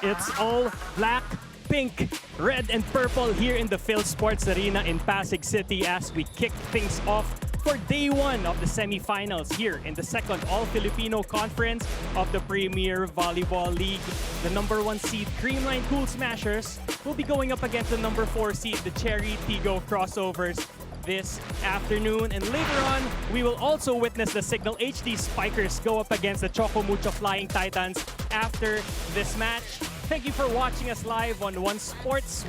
It's all black, pink, red, and purple here in the Phil Sports Arena in Pasig City as we kick things off for day one of the semifinals here in the second All-Filipino Conference of the Premier Volleyball League. The number 1 seed Creamline Cool Smashers will be going up against the number 4 seed, the Chery Tiggo Crossovers, this afternoon. And later on, we will also witness the Signal HD Spikers go up against the Choco Mucho Flying Titans after this match. Thank you for watching us live on One Sports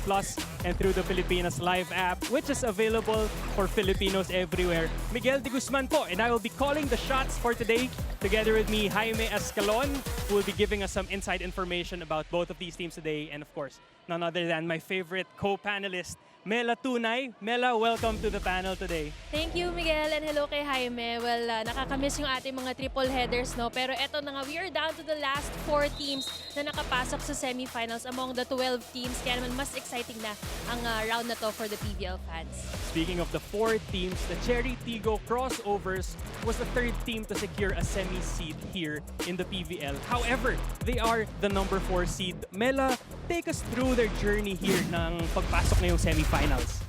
Plus, and through the Pilipinas Live app, which is available for Filipinos everywhere. Miguel de Guzman po, and I will be calling the shots for today. Together with me, Jaime Escalon, who will be giving us some inside information about both of these teams today. And of course, none other than my favorite co-panelist, Mela Tunay. Mela, welcome to the panel today. Thank you, Miguel, and hello kay Jaime. Well, nakakamiss yung ating mga triple headers, no? Pero eto na nga, we are down to the last 4 teams na nakapasok sa semifinals among the 12 teams. Kaya naman mas exciting na ang round na to for the PVL fans. Speaking of the 4 teams, the Chery Tiggo Crossovers was the 3rd team to secure a semi-seed here in the PVL. However, they are the number 4 seed. Mela, take us through their journey here ng pagpasok ngayong semifinals.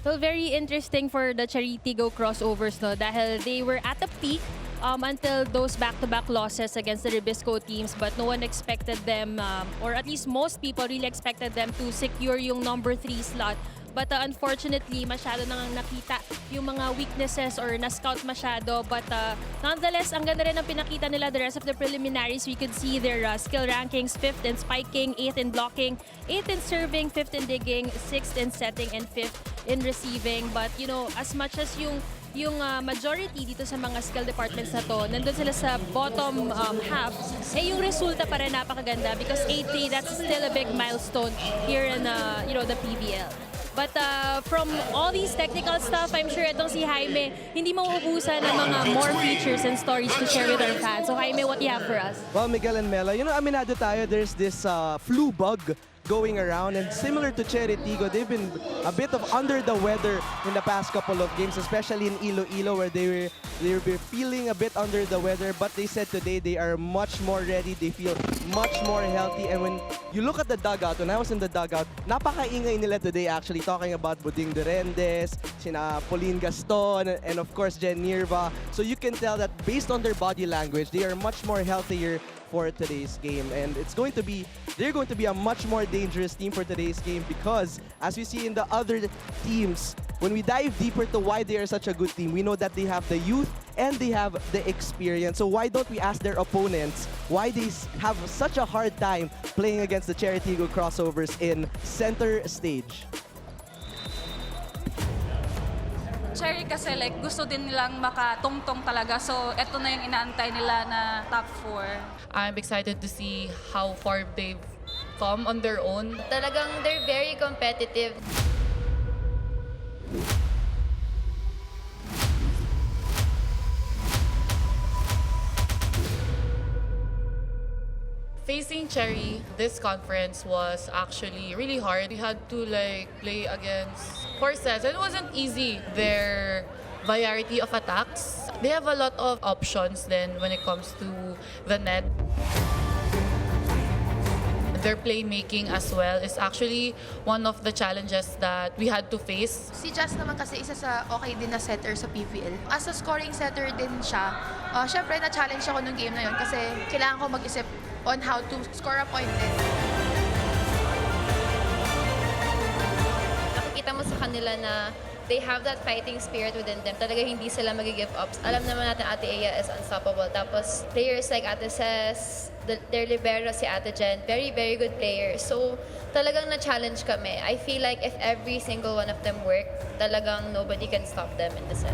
Well, very interesting for the Chery Tiggo Crossovers, no? Dahil they were at the peak until those back-to-back losses against the Ribisco teams, but no one expected them, or at least most people really expected them to secure yung number 3 slot. But unfortunately, masyado nang nakita yung mga weaknesses or na-scout masyado. But nonetheless, ang ganda rin ang pinakita nila the rest of the preliminaries. We could see their skill rankings, 5th in spiking, 8th in blocking, 8th in serving, 5th in digging, 6th in setting, and 5th in receiving. But you know, as much as yung majority dito sa mga skill departments na to, nandun sila sa bottom half, eh yung resulta pa rin napakaganda because 8-3, that's still a big milestone here in the PVL. But from all these technical stuff, I'm sure itong si Jaime, hindi mauubusan ng mga more features and stories to share with our fans. So Jaime, what do you have for us? Well, Miguel and Mela, you know, aminado tayo, there's this flu bug going around, and similar to Chery Tiggo, they've been a bit of under the weather in the past couple of games, especially in Iloilo, where they were feeling a bit under the weather. But they said today they are much more ready. They feel much more healthy. And when you look at the dugout, when I was in the dugout, napakaingay nila today actually, talking about Buding Durendes, sina Pauline Gaston, and of course Jen Nirva. So you can tell that based on their body language, they are much more healthier for today's game, and they're going to be a much more dangerous team for today's game, because as we see in the other teams, when we dive deeper to why they are such a good team, we know that they have the youth and they have the experience. So why don't we ask their opponents why they have such a hard time playing against the Chery Tiggo Crossovers in center stage? Chery kasi like gusto din nilang makatungtong talaga. So eto na yung inaantay nila na top 4. I'm excited to see how far they've come on their own. Talagang they're very competitive. Facing Chery, this conference was actually really hard. We had to play against 4 sets. It wasn't easy. Their variety of attacks. They have a lot of options then when it comes to the net. Their playmaking as well is actually one of the challenges that we had to face. Si Jazz naman kasi isa sa okay din na setter sa PVL. As a scoring setter din siya, syempre na-challenge ako nung game na yun kasi kailangan ko mag-isip on how to score a point din. Nakikita mo sa kanila na they have that fighting spirit within them. Talaga hindi sila mag-give up. Alam naman natin Ate Aya is unstoppable. Tapos players like Ate Ces, their libero si Ate Jen, very, very good players. So talagang na-challenge kami. I feel like if every single one of them work, talagang nobody can stop them in the set.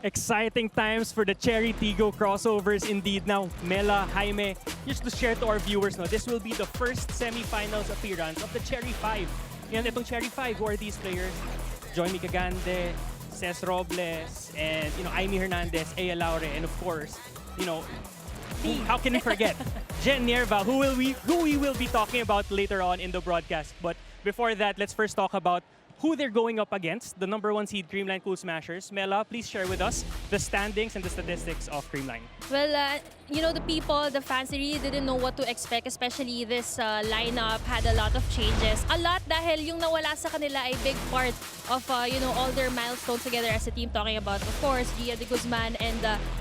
Exciting times for the Chery Tiggo Crossovers indeed. Now, Mela, Jaime, just to share to our viewers, no, this will be the first semifinals appearance of the Chery 5. Yan, itong Chery 5, who are these players? Johnny Cagande, Ces Robles, and Aimee Hernandez, Aya Laure, and of course, how can we forget Jen Nirva, who we will be talking about later on in the broadcast. But before that, let's first talk about who they're going up against, the #1 seed Creamline Cool Smashers. Mela, please share with us the standings and the statistics of Creamline. Well, you know, the people, the fans, they really didn't know what to expect, especially this lineup had a lot of changes. A lot dahil yung nawala sa kanila ay big part of, you know, all their milestones together as a team, talking about, of course, Gia de Guzman and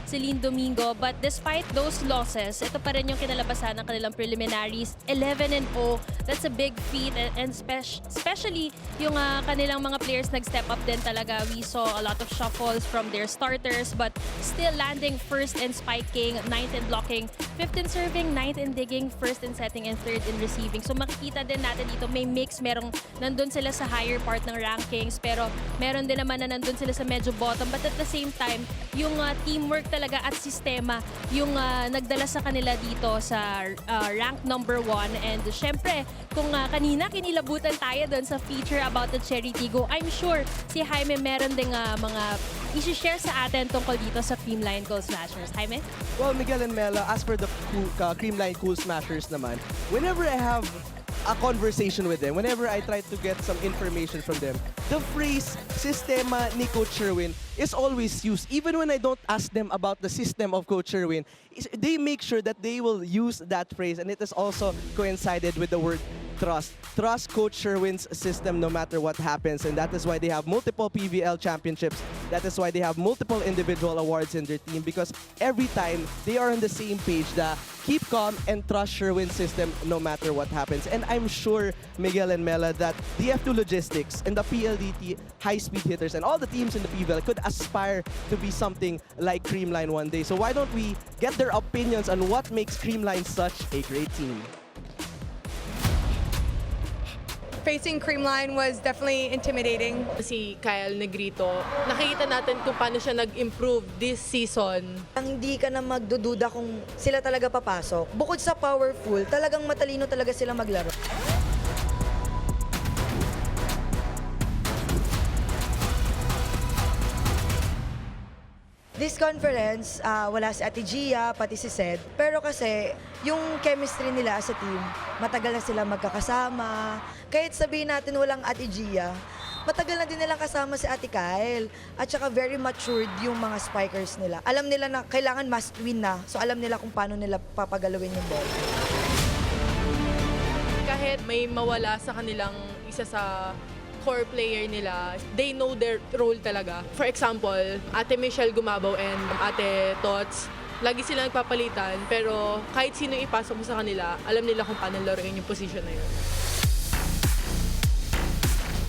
Celine Domingo. But despite those losses, ito pa rin yung kinalabasan ng kanilang preliminaries. 11-0, that's a big feat, and especially yung kanilang mga players nag-step up din talaga. We saw a lot of shuffles from their starters, but still landing first in spiking, 9th in blocking, 5th in serving, 9th in digging, 1st in setting, and 3rd in receiving. So makikita din natin dito, may mix, merong nandun sila sa higher part ng rankings, pero meron din naman na nandun sila sa medyo bottom. But at the same time, yung teamwork talaga at sistema yung nagdala sa kanila dito sa rank #1. And syempre, kung kanina kinilabutan tayo dun sa feature about the Chery Tiggo, I'm sure si Jaime meron ding mga i-share sa atin tungkol dito sa Creamline Cool Smashers. Jaime? Well, Miguel and Mela, as for the Creamline Cool Smashers naman, whenever I have a conversation with them, whenever I try to get some information from them, the phrase "sistema ni Coach Sherwin" is always used. Even when I don't ask them about the system of Coach Sherwin, they make sure that they will use that phrase, and it is also coincided with the word trust. Trust Coach Sherwin's system no matter what happens, and that is why they have multiple PVL championships. That is why they have multiple individual awards in their team, because every time they are on the same page, keep calm and trust Sherwin's system no matter what happens. And I'm sure, Miguel and Mela, that the F2 Logistics and the PLDT high-speed hitters and all the teams in the PVL could aspire to be something like Creamline one day. So why don't we get their opinions on what makes Creamline such a great team? Facing Creamline was definitely intimidating. Si Kyle Negrito, nakikita natin kung paano siya nag-improve this season. Ang hindi ka na magdududa kung sila talaga papasok. Bukod sa powerful, talagang matalino talaga sila maglaro. This conference, wala si Ate Gia, pati si Sed. Pero kasi, yung chemistry nila as a team, matagal na sila magkakasama. Kahit sabihin natin walang Ate Gia, matagal na din nilang kasama si Ate Kyle. At saka very matured yung mga spikers nila. Alam nila na kailangan must win na. So alam nila kung paano nila papagalawin yung ball. Kahit may mawala sa kanilang isa sa core player nila, they know their role talaga. For example, Ate Michelle Gumabaw and Ate Tots, lagi silang nagpapalitan, pero kahit sino ipasok mo sa kanila, alam nila kung paano laruin yung position na yun.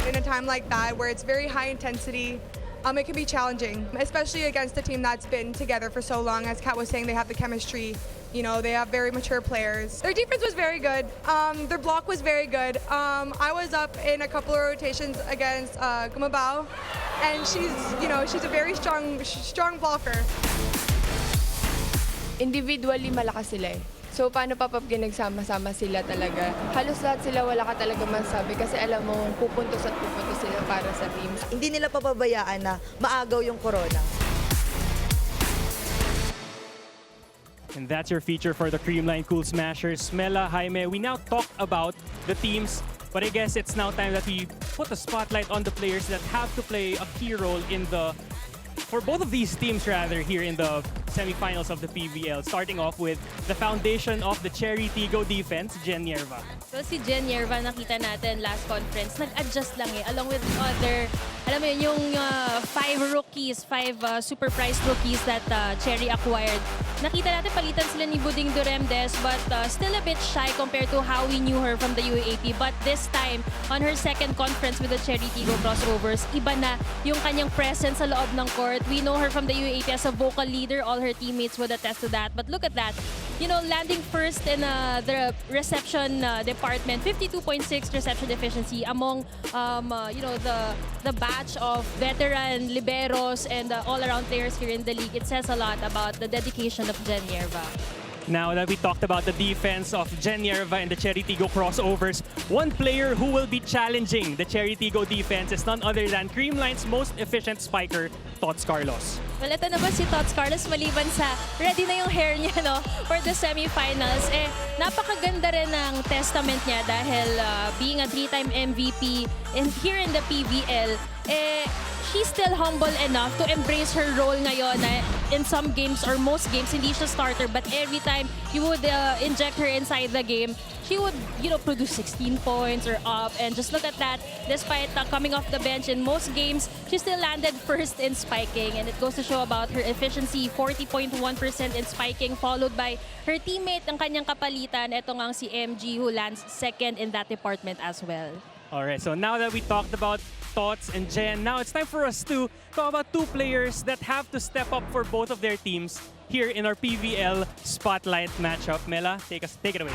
In a time like that, where it's very high intensity, it can be challenging, especially against a team that's been together for so long. As Kat was saying, they have the chemistry. You know, they have very mature players. Their defense was very good. Their block was very good. I was up in a couple of rotations against Gumabao, and she's a very strong blocker. Individually, malakas sila eh. So, paano pa nagsama-sama sila talaga? Halos lahat sila wala ka talaga masabi kasi alam mo, pupuntos at pupuntos sila para sa team. Hindi nila papabayaan na maagaw yung corona. And that's your feature for the Creamline Cool Smashers. Mela, Jaime, we now talked about the teams, but I guess it's now time that we put a spotlight on the players that have to play a key role for both of these teams rather, here in the semifinals of the PVL. Starting off with the foundation of the Chery Tiggo defense, Jen Nierva. So si Jen Nierva, nakita natin last conference, nag-adjust lang along with other, alam mo yun, yung 5 rookies, 5 super prized rookies that Chery acquired. Nakita natin palitan sila ni Buding Duremdes, but still a bit shy compared to how we knew her from the UAAP. But this time, on her second conference with the Chery Tiggo Crossovers, iba na yung kanyang presence sa loob ng court. We know her from the UAAP as a vocal leader. All her teammates would attest to that. But look at that. You know, landing first in the reception department, 52.6 reception efficiency among, you know, the batch of veteran liberos and all-around players here in the league. It says a lot about the dedication of Jen Nierva. Now that we talked about the defense of Jen Yerva and the Chery Tiggo Crossovers, one player who will be challenging the Chery Tiggo defense is none other than Creamline's most efficient spiker, Tots Carlos. Well, ito naman si Tots Carlos, maliban sa ready na yung hair niya no, for the semifinals. Napakaganda rin ng testament niya dahil being a 3-time MVP here in the PVL, she's still humble enough to embrace her role ngayon na in some games or most games, hindi siya starter, but every time you would inject her inside the game, she would, produce 16 points or up. And just look at that, despite coming off the bench in most games, she still landed first in spiking. And it goes to show about her efficiency, 40.1% in spiking, followed by her teammate, ang kanyang kapalitan, ito ngang si MG, who lands second in that department as well. Alright, so now that we talked about Tots and Jen, now it's time for us to talk about two players that have to step up for both of their teams here in our PVL Spotlight matchup. Mela, take it away.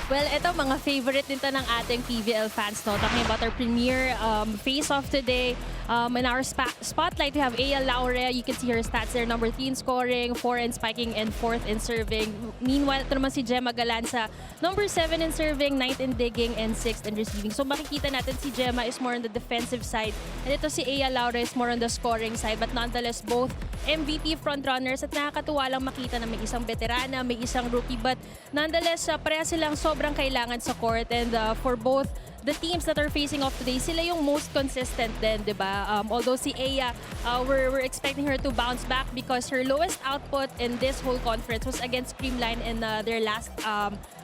Well, ito mga favorite nito ng ating PVL fans, no? Talking about our premier face-off today. In our spotlight, we have Aya Laurea. You can see her stats there. Number 3 in scoring, 4 in spiking, and 4th in serving. Meanwhile, ito naman si Gemma Galanza. Number 7 in serving, 9th in digging, and 6th in receiving. So makikita natin si Gemma is more on the defensive side. And ito si Aya Laurea is more on the scoring side. But nonetheless, both MVP frontrunners at nakakatuwa lang makita na may isang veterana, may isang rookie. But nonetheless, pareha silang sobrang kailangan sa court. And for both the teams that are facing off today, sila yung most consistent din, di ba? Although si Aya, we're expecting her to bounce back because her lowest output in this whole conference was against Creamline in their last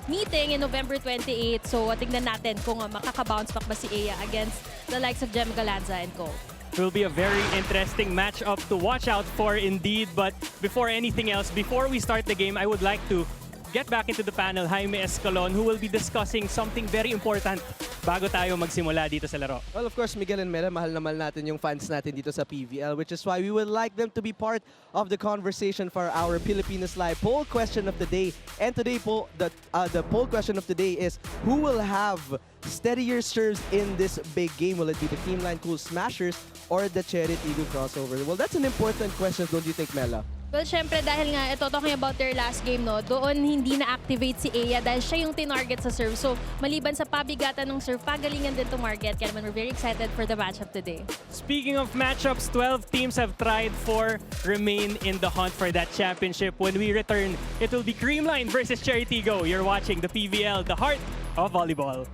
meeting in November 28. So tingnan natin kung makaka-bounce back ba si Aya against the likes of Gemma Galanza and co. It will be a very interesting matchup to watch out for indeed. But before anything else, before we start the game, I would like to get back into the panel, Jaime Escalon, who will be discussing something very important bago tayo magsimula dito sa laro. Well, of course, Miguel and Mela, mahal na mahal natin yung fans natin dito sa PVL, which is why we would like them to be part of the conversation for our Pilipinas Live poll question of the day. And today, the poll question of the day is, who will have steadier serves in this big game? Will it be the Creamline Cool Smashers or the Chery Tiggo Crossovers? Well, that's an important question, don't you think, Mela? Well, syempre dahil nga ito, talking about their last game, no, doon hindi na-activate si Aya dahil siya yung tinarget sa serve. So, maliban sa pabigatan ng serve, pagalingan din to market. Kaya naman, we're very excited for the matchup today. Speaking of matchups, 12 teams have tried for remain in the hunt for that championship. When we return, it will be Creamline versus Chery Tiggo. You're watching the PVL, the heart of volleyball.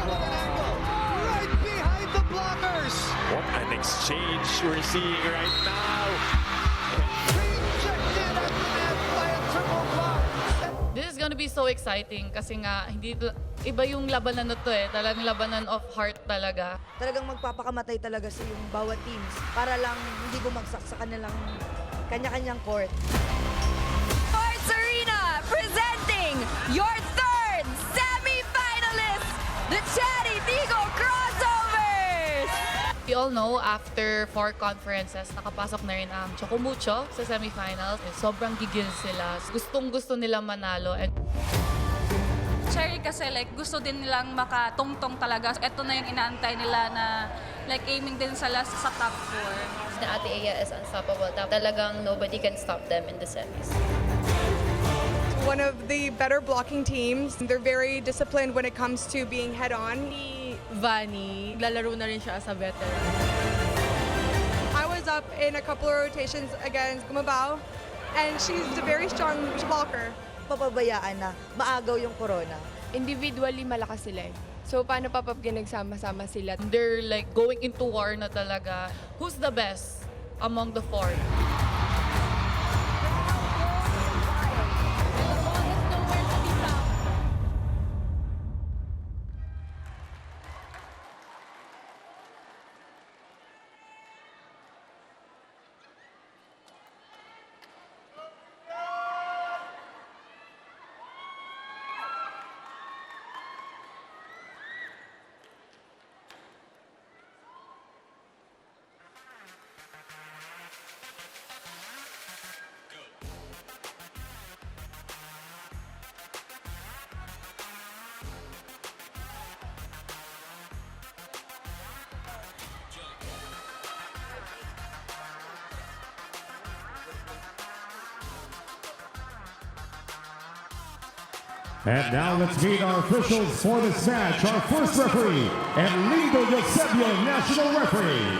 Right behind the blockers. What an exchange we're seeing right now. Rejected at the net by a triple block. This is gonna be so exciting kasi nga iba yung labanan na to talagang labanan of heart talaga. Talagang magpapakamatay talaga sa yung bawat teams para lang hindi bumagsak sa kanilang kanya-kanyang court. Sports Arena presenting your third semi-finalist, the Chery Tiggo Crossovers! We all know after 4 conferences, nakapasok na rin ang Chocumucho sa semifinals. Sobrang gigil sila. Gustong-gusto nilang manalo. And Chery kasi gusto din nilang makatungtong talaga. Ito na yung inaantay nila na aiming din sa top 4. The Ate Aya is unstoppable. Talagang nobody can stop them in the semis. One of the better blocking teams. They're very disciplined when it comes to being head-on. Vani, lalaro na rin siya as a veteran. I was up in a couple of rotations against Gumabao, and she's a very strong blocker. Papabayaan na, maagaw yung corona. Individually, malakas sila eh. So, paano pa pag nagsama-sama sila? they're going into war na talaga. Who's the best among the 4? And now let's meet our officials for this match. Our first referee, Enrico Eusebio, National Referee.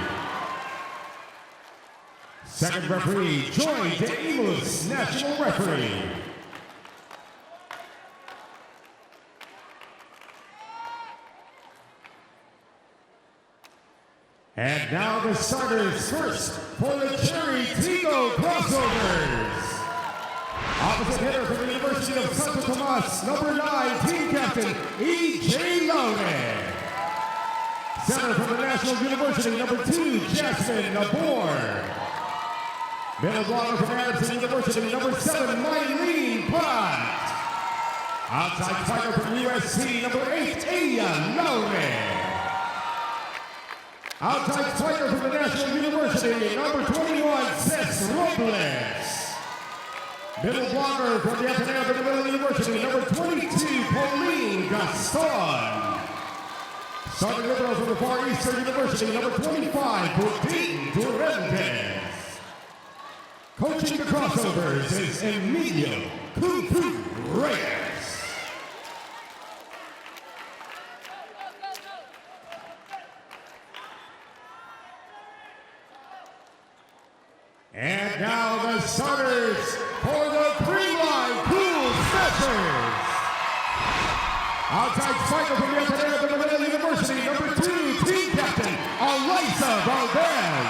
Second referee, Joy De Imus, National Referee. And now the starters first for the Chery Tiggo Crossovers. Opposite hitter from the University of Santo Tomas, number 9, team captain, E.J. Laure. Center from the National University, number 2, Jasmine Nabor. Middle blocker from Anderson University, number 7, Mylene Pott. Outside fighter from USC, number 8, Aya Laure. Outside fighter from the National University, number 21, Cess Robles. Middle blocker from the Ateneo de Manila University, number 22, Pauline Gaston. Starting liberal from the Far Eastern University, number 25, Putin Durantes. Coaching the Crossovers is Emilio Kung Fu Reyes. And now the starters for the Creamline Cool Smashers. Outside fighter from the Ateneo de Manila University, number 2, team captain, Alyssa Valdez.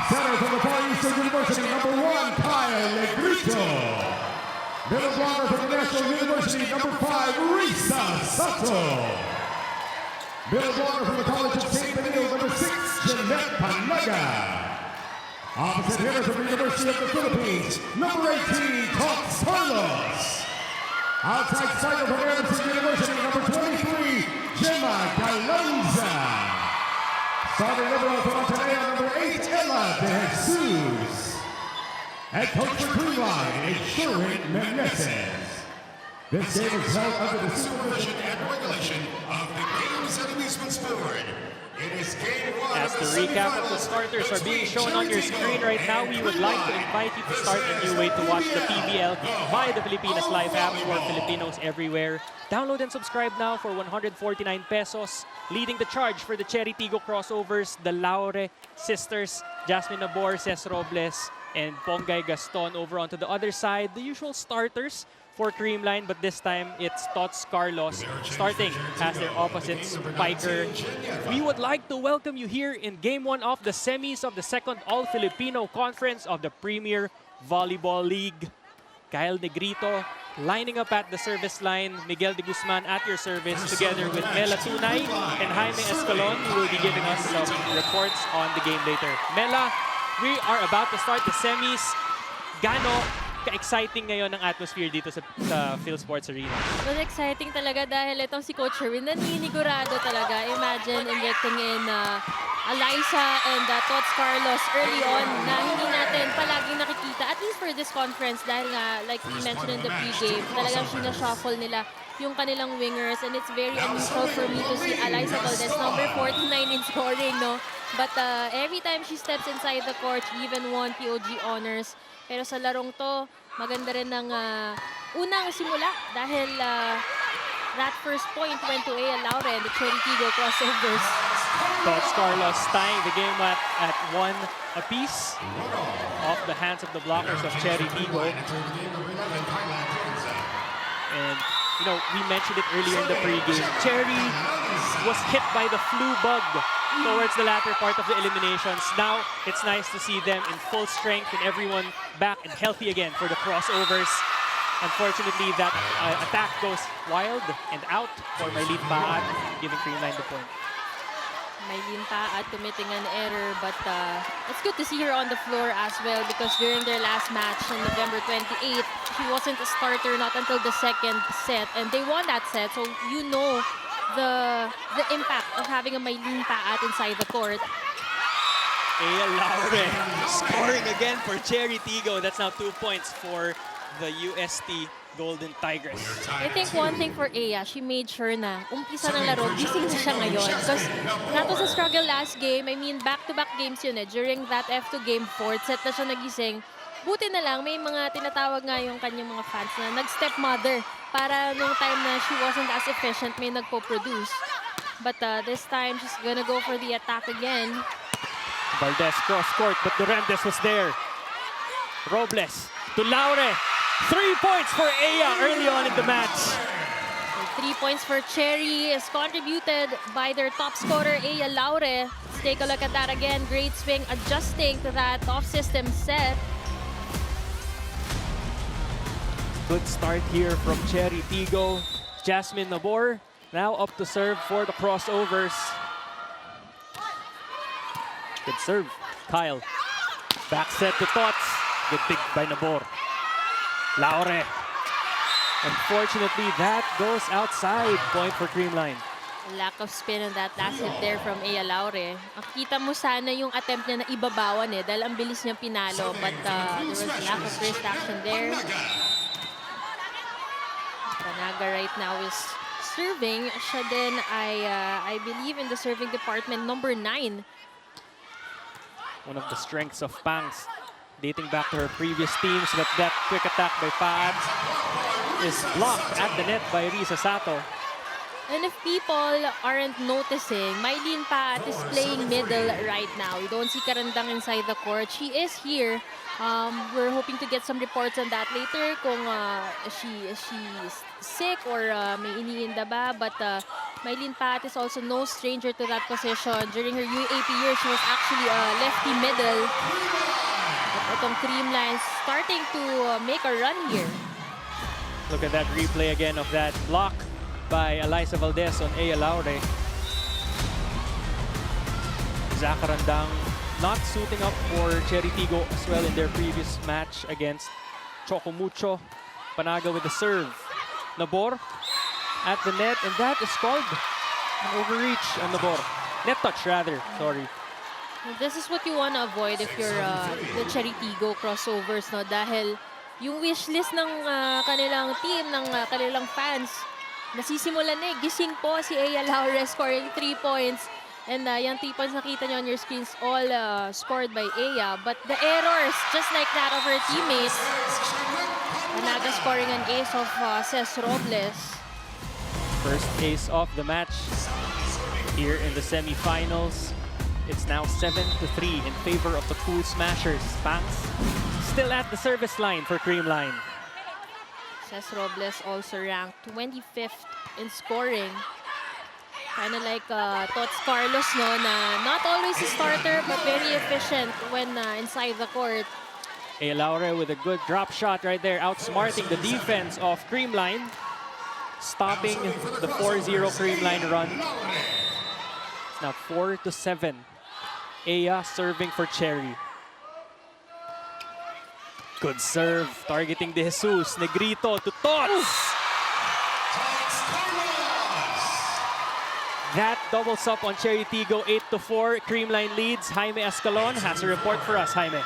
Center from the Far Eastern University, number 1, Kyle Negrito. Middle blocker from the National University, number 5, Risa Sato. Middle blocker from the College of St. Benito, number 6, Jeanette Panaga. Opposite hitter from the University of the Philippines, number 18, Cox Carlos. Outside fighter from Anderson University, number 23, Gemma Galanza. Starting liberal from Ateneo, number 8, Ella De Jesus. Head coach for Creamline, Chery Menezes. This game is held under the supervision and regulation of the Games and Amusements Board. It is game 1. As the recap of the starters are being shown on your screen right now, we would like to invite you to start a new way to watch the PVL via the Filipinas Live app for Filipinos everywhere. Download and subscribe now for 149 pesos. Leading the charge for the Chery Tiggo Crossovers, the Laure sisters, Jasmine Nabor, Cess Robles, and Pongay Gaston. Over onto the other side, the usual starters for Creamline, but this time it's Tots Carlos starting as their opposite spiker. We would like to welcome you here in Game 1 of the semis of the second All-Filipino Conference of the Premier Volleyball League. Kyle Negrito lining up at the service line. Miguel de Guzman at your service together with Mela Tunay and Jaime Escalon, who will be giving us some reports on the game later. Mela, we are about to start the semis. Gano ka-exciting ngayon ang atmosphere dito sa PhilSports Arena? Well, exciting talaga dahil itong si Coach Sherwin, naninigurado talaga. Imagine injecting in Alyssa and Tots Carlos early on na hindi natin palaging nakikita, at least for this conference, dahil nga, like we mentioned in the pregame, talagang sinashuffle nila yung kanilang wingers, and it's very unusual for me to see Alyssa Valdez, number 49 in scoring, no? But every time she steps inside the court, she even won POG honors. Pero sa larong to, maganda rin ng unang simula dahil that first point went to Aya Laure and the Chery Tiggo Crossovers. Tots Carlos tying the game at 1 apiece off the hands of the blockers of Chery Tiggo. And, you know, we mentioned it earlier in the pregame. Chery was hit by the flu bug towards the latter part of the eliminations. Now, it's nice to see them in full strength and everyone back and healthy again for the crossovers. Unfortunately, that attack goes wild and out for Mylene Paat, giving Creamline the point. Mylene Paat committing an error, but it's good to see her on the floor as well, because during their last match on November 28th, she wasn't a starter not until the second set, and they won that set, so you know the impact of having a Mylene Paat inside the court. Aya Laure scoring again for Chery Tiggo. That's now 2 points for the UST Golden Tigers. I think one thing for Aya, she made sure na umpisa ng laro, gising na siya ngayon. Because that was a struggle last game. I mean, back-to-back games yun eh. During that F2 game, fourth set na siya nagising. Buti na lang, may mga tinatawag nga yung kanyang mga fans na nag-stepmother para nung time na she wasn't as efficient, may nagpo-produce. But this time, she's gonna go for the attack again. Valdez cross-court, but Durantes was there. Robles to Laure. 3 points for Aya early on in the match. 3 points for Chery is contributed by their top scorer, Aya Laure. Let's take a look at that again. Great swing, adjusting to that off-system set. Good start here from Chery Tiggo. Jasmine Nabor now up to serve for the crossovers. Good serve, Kyle. Back set to Tots. Good dig by Nabor. Laure. Unfortunately, that goes outside. Point for Creamline. Lack of spin on that last hit there from Aya Laure. Makita mo sana yung attempt niya na ibabawan dahil ang bilis niya pinalo. But there was lack of wrist action there. Panaga right now is serving. Siya din I believe in the serving department, number 9. One of the strengths of Pangs, dating back to her previous teams, but that quick attack by Pads is blocked at the net by Risa Sato. And if people aren't noticing, Mylene Pat is playing middle right now. We don't see Karandang inside the court. She is here. We're hoping to get some reports on that later kung she's sick or may iniinda ba. But Mylene Pat is also no stranger to that position. During her UAP year, she was actually a lefty middle. But itong Creamline starting to make a run here. Look at that replay again of that block by Eliza Valdez on Aya Laure. Zach Karandang not suiting up for Chery Tiggo as well in their previous match against Choco Mucho. Panaga with the serve. Nabor at the net, and that is called an overreach on Nabor. Net touch rather, sorry. This is what you want to avoid if you're the Chery Tiggo Crossovers, no? Dahil yung wish list ng kanilang team, ng kanilang fans, nasisimulan na gising po si Aya Laure scoring 3 points. And yung 3 points nakita nyo on your screens, all scored by Aya. But the errors, just like that of her teammates, Panaga scoring an ace of Ces Robles. First ace of the match here in the semifinals. It's now 7-3 in favor of the Cool Smashers. Pangs still at the service line for Creamline. Ces Robles also ranked 25th in scoring. Kind of like Tots Carlos, no, na not always a starter but very efficient when inside the court. Aya Laure with a good drop shot right there, outsmarting the defense of Creamline, stopping the 4-0 Creamline run. It's now 4-7. Aya serving for Chery. Good serve, targeting De Jesus. Negrito to Tots. That doubles up on Chery Tiggo, 8-4. Creamline leads. Jaime Escalon has a report for us. Jaime.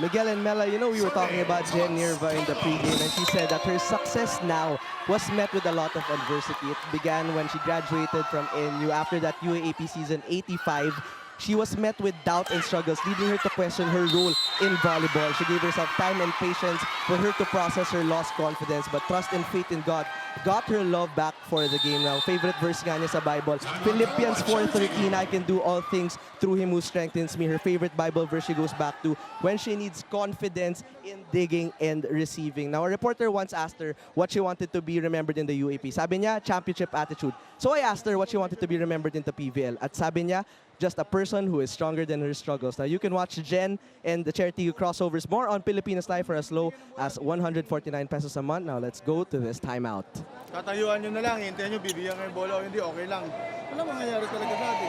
Miguel and Mela, you know, we were talking about Jen Nirva in the pregame, and she said that her success now was met with a lot of adversity. It began when she graduated from NU. After that UAAP season 85, she was met with doubt and struggles, leading her to question her role in volleyball. She gave herself time and patience for her to process her lost confidence, but trust and faith in God got her love back for the game. Now, favorite verse nga niya sa Bible, Philippians 4:13, I can do all things through Him who strengthens me. Her favorite Bible verse she goes back to when she needs confidence in digging and receiving. Now, a reporter once asked her what she wanted to be remembered in the UAP. Sabi niya, championship attitude. So I asked her what she wanted to be remembered in the PVL. At sabi niya, just a person who is stronger than her struggles. Now, you can watch Jen and the Chery Tiggo Crossovers more on Pilipinas Live for as low as 149 pesos a month. Now, let's go to this timeout. Tatayuan nyo na lang, hintayin nyo, bibigyan kayo bola o hindi, okay lang. Walang mangyayari talaga sa atin.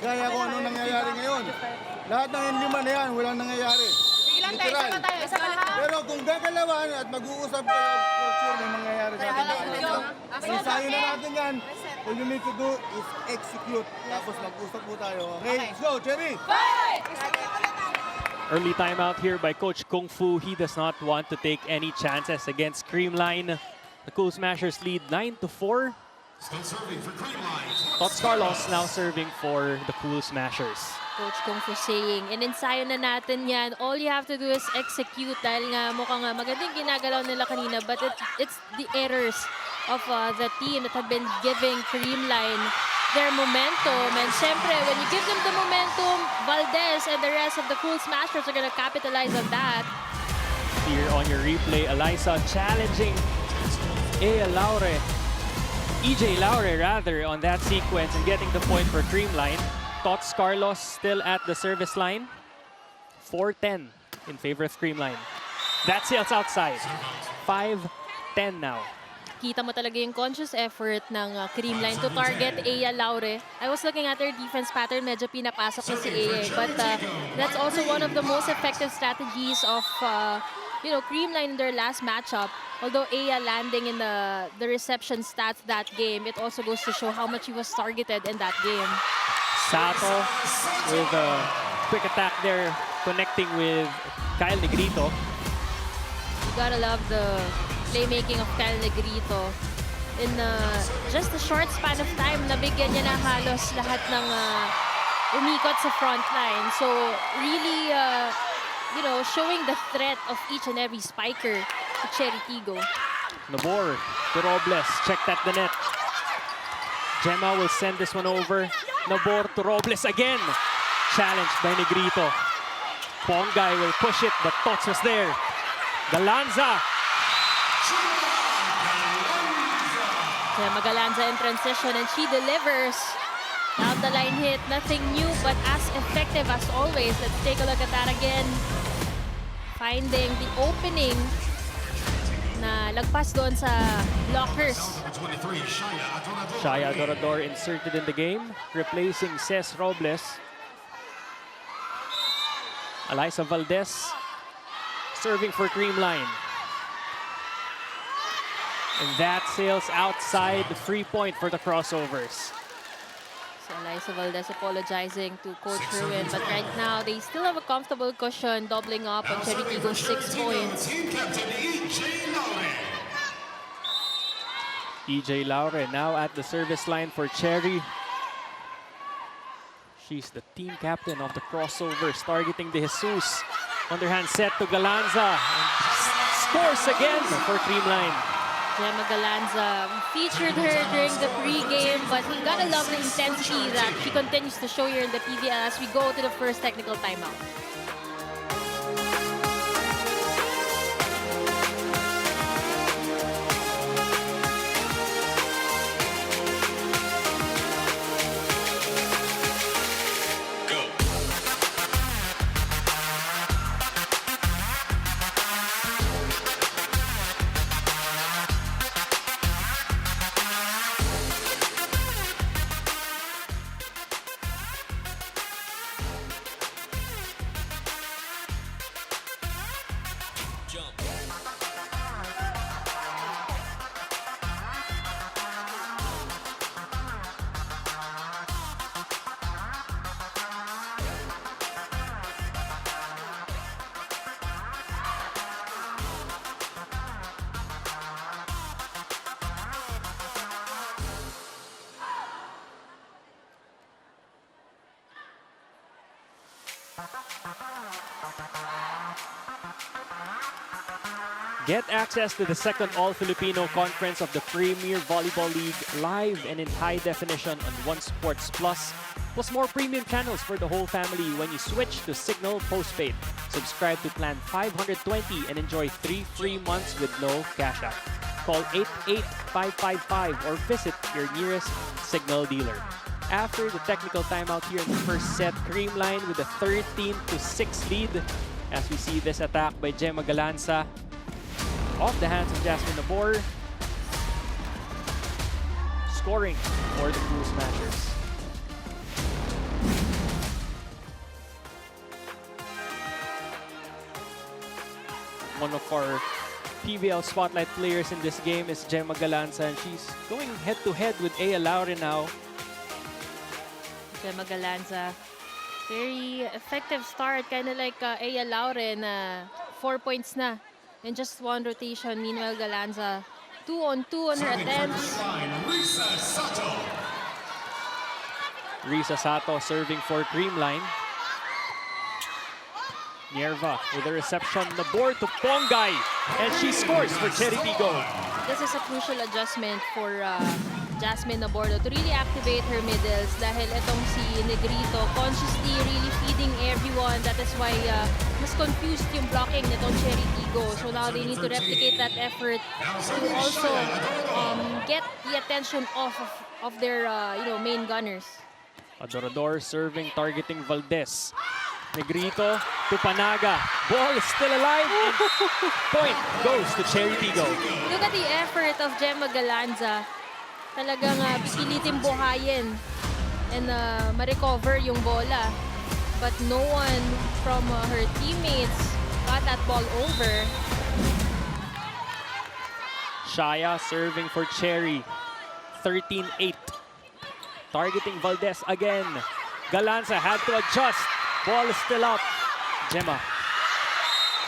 Gaya kung ano nangyayari ngayon. Lahat ng lima na yan, walang nangyayari. Literal. Pero kung gagalawan at mag-uusap kayo, for sure may mangyayari sa atin. Isahin na natin yan. All you need to do is execute. Tapos mag-usap po tayo. Okay, let's go, Chery! Early timeout here by Coach Kung Fu. He does not want to take any chances against Creamline. The Cool Smashers lead 9-4. Still serving for Creamline. Tots Carlos now serving for the Cool Smashers. Coach Kung Fu saying, in-ensayo na natin yan. All you have to do is execute dahil nga mukhang magandang ginagalaw nila kanina, but it's the errors of the team that have been giving Creamline their momentum. And syempre, when you give them the momentum, Valdez and the rest of the Cool Smashers are gonna capitalize on that. Here on your replay, Eliza challenging EJ Laure rather, on that sequence and getting the point for Creamline. Tots Carlos still at the service line. 4-10 in favor of Creamline. That sails outside. 5-10 now. Kita mo talaga yung conscious effort ng Creamline to target Aya Laure. I was looking at their defense pattern, medyo pinapasok na si Aya. But that's also one of the most effective strategies of Creamline in their last matchup. Although Aya landing in the reception stats that game, it also goes to show how much he was targeted in that game. Sato with a quick attack there, connecting with Kyle Negrito. You gotta love the playmaking of Kyle Negrito. In just a short span of time, nabigyan niya na halos lahat ng umikot sa front line. So really, showing the threat of each and every spiker to Chery Tiggo. Nabor to Robles, checked at the net. Gemma will send this one over. Nabor to Robles again. Challenged by Negrito. Pongay will push it, but Tots was there. Galanza. Gemma Galanza in transition, and she delivers. Down the line hit, nothing new, but as effective as always. Let's take a look at that again. Finding the opening na lagpas doon sa blockers. Shaya Adorador inserted in the game, replacing Ces Robles. Eliza Valdez serving for Creamline. And that sails outside the free point for the Crossovers. So Eliza Valdez apologizing to Coach Ruin, but right now they still have a comfortable cushion, doubling up on Chery Tiggo's 6 points. EJ Laure now at the service line for Chery. She's the team captain of the Crossovers, targeting De Jesus. Underhand set to Galanza. And scores again for Creamline. Gemma Galanza, we featured her during the pre-game, but we gotta love the intensity that she continues to show here in the PVL as we go to the first technical timeout. Get access to the second All-Filipino conference of the Premier Volleyball League live and in high definition on One Sports Plus, plus more premium channels for the whole family when you switch to Signal Postpaid. Subscribe to Plan 520 and enjoy 3 free months with no cash out. Call 88555 or visit your nearest Signal dealer. After the technical timeout here in the first set, Creamline with a 13-6 lead as we see this attack by Gemma Galanza. Off the hands of Jasmine Nabor. Scoring for the Cool Smashers. One of our PVL spotlight players in this game is Gemma Galanza, and she's going head-to-head with Aya Laure now. Gemma Galanza, very effective start, kind of like Aya Laure na 4 points na in just one rotation. Meanwhile, Galanza 2-on-2 on her attempts. Risa Sato serving for Creamline. Nierva with the reception, the board to Pongay, and she scores for Chery Tiggo. This is a crucial adjustment for Jasmine Nabordo to really activate her middles dahil itong si Negrito consciously really feeding everyone. That is why mas confused yung blocking nitong Chery Tiggo. So now they need to replicate that effort to also get the attention off of their main gunners. Adorador serving, targeting Valdez. Negrito to Panaga. Ball is still alive. And point goes to Chery Tiggo. Look at the effort of Gemma Galanza. Talagang pipilitin buhayin and ma-recover yung bola. But no one from her teammates got that ball over. Shaya serving for Chery. 13-8. Targeting Valdez again. Galanza had to adjust. Ball is still up. Gemma.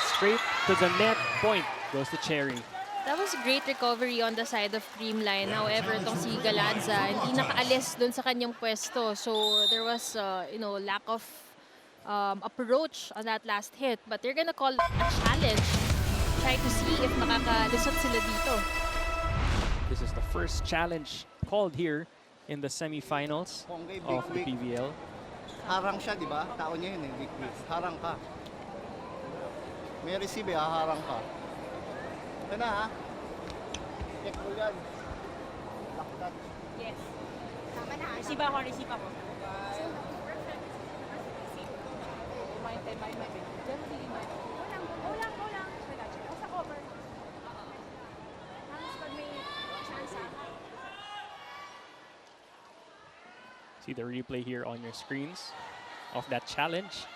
Straight to the net. Point goes to Chery. That was a great recovery on the side of Creamline. However, itong si Galanza, hindi nakaalis dun sa kanyang pwesto. So there was, lack of approach on that last hit. But they're gonna call a challenge. Try to see if makakalisot sila dito. This is the first challenge called here in the semifinals of the PVL. Harang siya, di ba? Tao niya yun eh, weak. Harang ka. May receive, haharang ka. Ito na, ha? Check mo yan. Lock that. Yes. Tama na. Receive ako, receive ako. See the replay here on your screens of that challenge.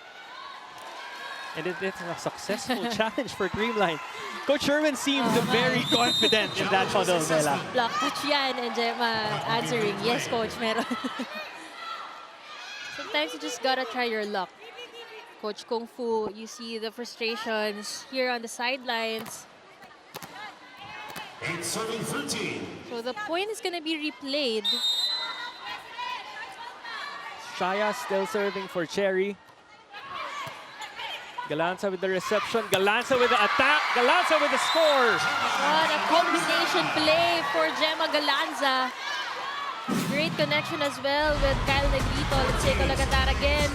And it's a successful challenge for Creamline. Coach Sherman seemed very confident in that huddle, Mela. Block touch yan and Gemma answering, yes coach, meron. Sometimes you just gotta try your luck. Coach Kung Fu, you see the frustrations here on the sidelines. So the point is gonna be replayed. Shaya still serving for Chery. Galanza with the reception. Galanza with the attack. Galanza with the score. What a combination play for Gemma Galanza. Great connection as well with Kyle Negrito. Let's take a look at that again.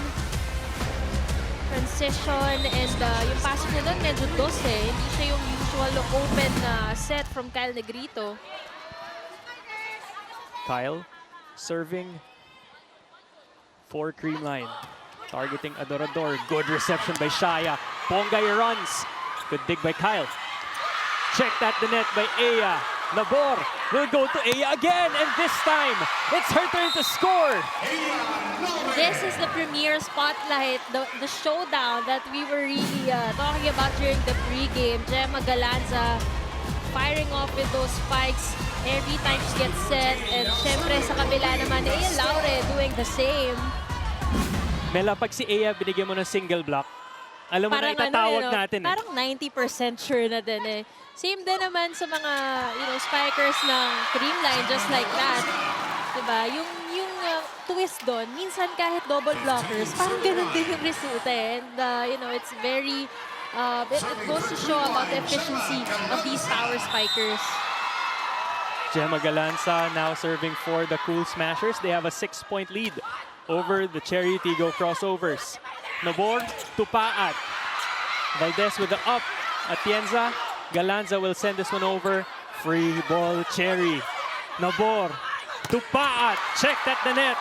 Transition and yung passing niya doon medyo 12. Hindi siya yung usual open set from Kyle Negrito. Kyle serving for Creamline. Targeting Adorador. Good reception by Shaya. Pongay runs. Good dig by Kyle. Check that the net by Aya. Nabor will go to Aya again. And this time, it's her turn to score. This is the premier spotlight, the showdown that we were really talking about during the pregame. Gemma Galanza firing off with those spikes every time she gets set. And syempre sa kabila naman, Aya Laure doing the same. Mela, pag si Aya binigyan mo ng single block, alam mo na itatawag natin. Parang 90% sure na din eh. Same din naman sa mga spikers ng Creamline, just like that. Diba? Yung twist doon, minsan kahit double blockers, parang ganun din yung resulta eh. And it's very, it goes to show about the efficiency of these power spikers. Gemma Galanza now serving for the Cool Smashers. They have a 6-point lead over the Chery Tiggo Crossovers. Nabor to Paat. Valdez with the up. Atienza. Galanza will send this one over. Free ball, Chery. Nabor to Paat. Checked at the net.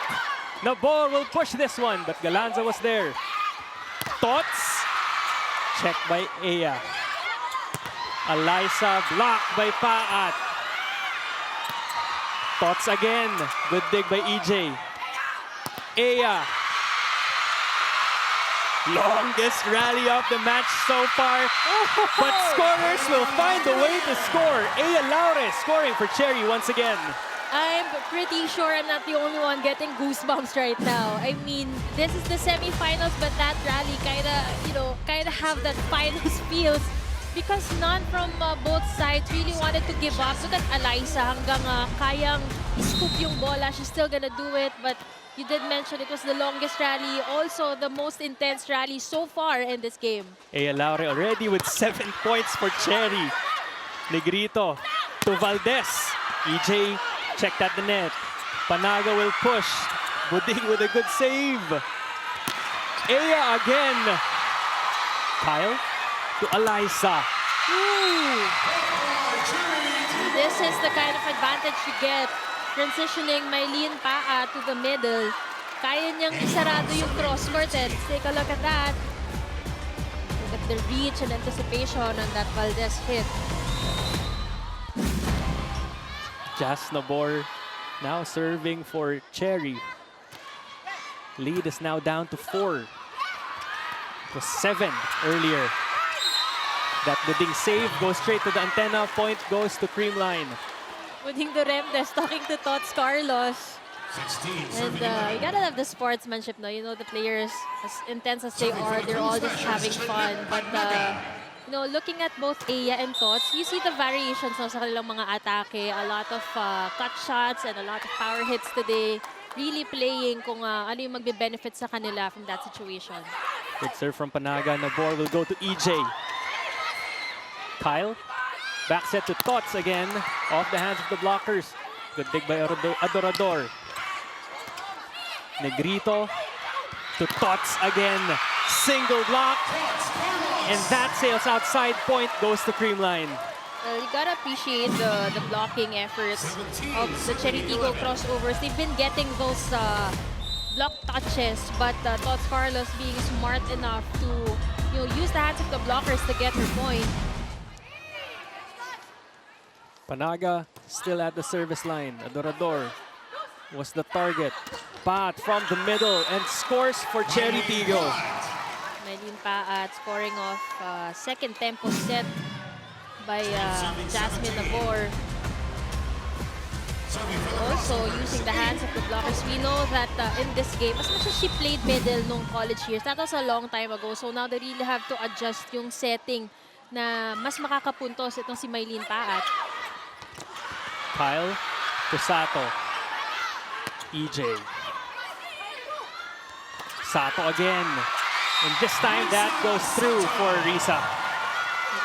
Nabor will push this one, but Galanza was there. Tots. Checked by Aya. Alyssa blocked by Paat. Tots again. Good dig by EJ. Aya. Longest rally of the match so far. But scorers will find a way to score. Aya Laure scoring for Chery once again. I'm pretty sure I'm not the only one getting goosebumps right now. I mean, this is the semifinals, but that rally kinda have that finals feels because none from both sides really wanted to give up. Look at Alyssa hanggang kayang scoop yung bola. She's still gonna do it, but You did mention it was the longest rally, also the most intense rally so far in this game. Ea Laure already with 7 points for Chery. Negrito to Valdez. EJ checked at the net. Panaga will push. Buding with a good save. Ea again. Kyle to Eliza. This is the kind of advantage you get. Transitioning Mylene Paa to the middle. Kaya niyang isarado yung crosscourt. Let's take a look at that. Look at the reach and anticipation on that Valdez hit. Jas Nabor now serving for Chery. Lead is now down to 4. It was 7 earlier. That Buding save goes straight to the antenna. Point goes to Creamline. Buding Duremdes talking to Tots Carlos. And you gotta love the sportsmanship, no? You know, the players, as intense as they are, they're all just having fun. But, you know, looking at both Ea and Tots, you see the variations no, sa kanilang mga atake. A lot of cut shots and a lot of power hits today. Really playing kung ano yung magbe-benefit sa kanila from that situation. Good serve from Panaga. Nabor will go to EJ. Kyle. Back set to Tots again. Off the hands of the blockers. Good dig by Adorador. Negrito to Tots again. Single block. And that sails outside. Point goes to Creamline. Well, you gotta appreciate the blocking efforts of the Chery Tiggo Crossovers. They've been getting those block touches, but Tots Carlos being smart enough to use the hands of the blockers to get her point. Panaga still at the service line. Adorador was the target. Pat from the middle and scores for Chery Tiggo. Mylene Paat scoring off second tempo set by Jasmine Nabor. Also using the hands of the blockers. We know that in this game, as much as she played middle nung college years, that was a long time ago. So now they really have to adjust yung setting na mas makakapuntos itong si Mylene Paat. Kyle to Sato. EJ. Sato again. And this time that goes through for Risa.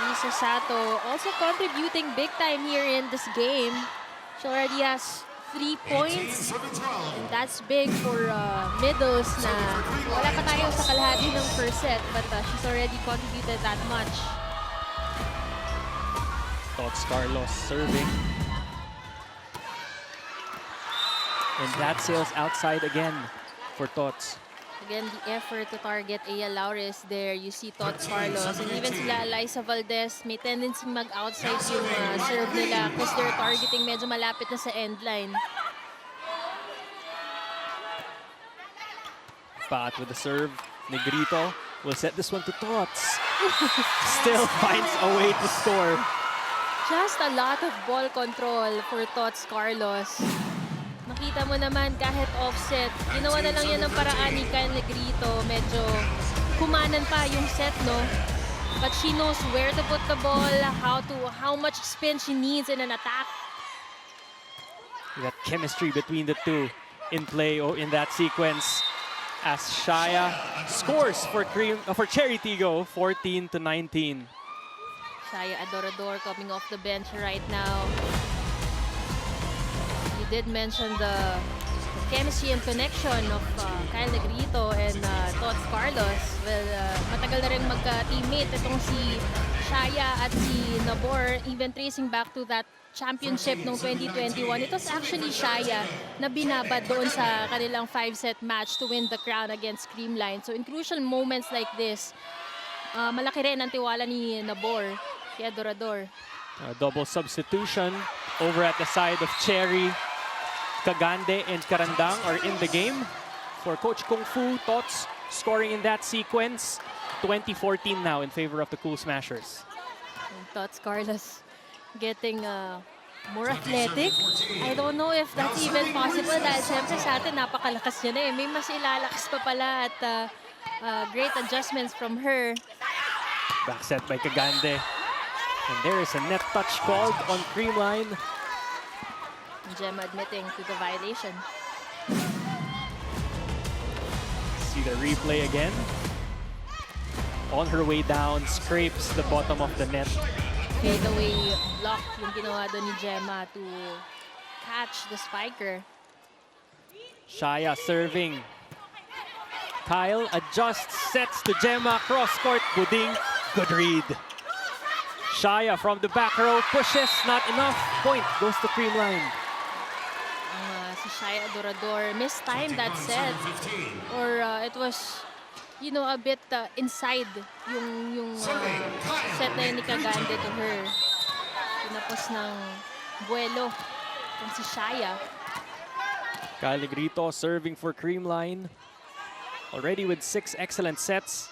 Risa Sato also contributing big time here in this game. She already has 3 points. And that's big for middles na wala pa tayo sa kalahati ng first set. But she's already contributed that much. Tots Carlos serving. And that sails outside again for Tots. Again, the effort to target Ea Laure is there. You see Tots Carlos and even sila Eliza Valdez may tendency mag-outside yung serve nila because they're targeting medyo malapit na sa end line. Pat with the serve. Negrito will set this one to Tots. Still finds a way to score. Just a lot of ball control for Tots Carlos. Makita mo naman kahit offset, ginawa na lang yan ng paraan ni Kyle Negrito. Medyo kumanan pa yung set, no? But she knows where to put the ball, how much spin she needs in an attack. That chemistry between the two in play or in that sequence as Shaya scores for Chery Tiggo, 14-19. Shaya Adorador coming off the bench right now. Did mention the chemistry and connection of Kyle Negrito and Tots Carlos. Well, matagal na rin magka-teammate itong si Shaya at si Nabor, even tracing back to that championship noong 2021. It was actually Shaya na binabad doon sa kanilang 5-set match to win the crown against Creamline. So in crucial moments like this, malaki rin ang tiwala ni Nabor kay Adorador. A double substitution over at the side of Chery. Kagande and Karandang are in the game for Coach Kung Fu. Tots scoring in that sequence. 20-14 now in favor of the Cool Smashers. And Tots Carlos getting more athletic. I don't know if that's even possible dahil siyempre sa atin napakalakas niya na eh. May mas ilalakas pa pala at great adjustments from her. Back set by Kagande. And there is a net touch called on Creamline. Gemma admitting to the violation. See the replay again. On her way down, scrapes the bottom of the net. Fadeaway block yung ginawa doon ni Gemma to catch the spiker. Shaya serving. Kyle adjusts, sets to Gemma, cross-court, Buding, good read. Shaya from the back row, pushes, not enough. Point goes to Creamline. Si Shaya Adorador mistimed that set. Or it was, you know, a bit inside yung set na yun ni Kagande to her. Tinapos ng buwelo yung si Shaya. Kyle Negrito serving for Creamline. Already with 6 excellent sets.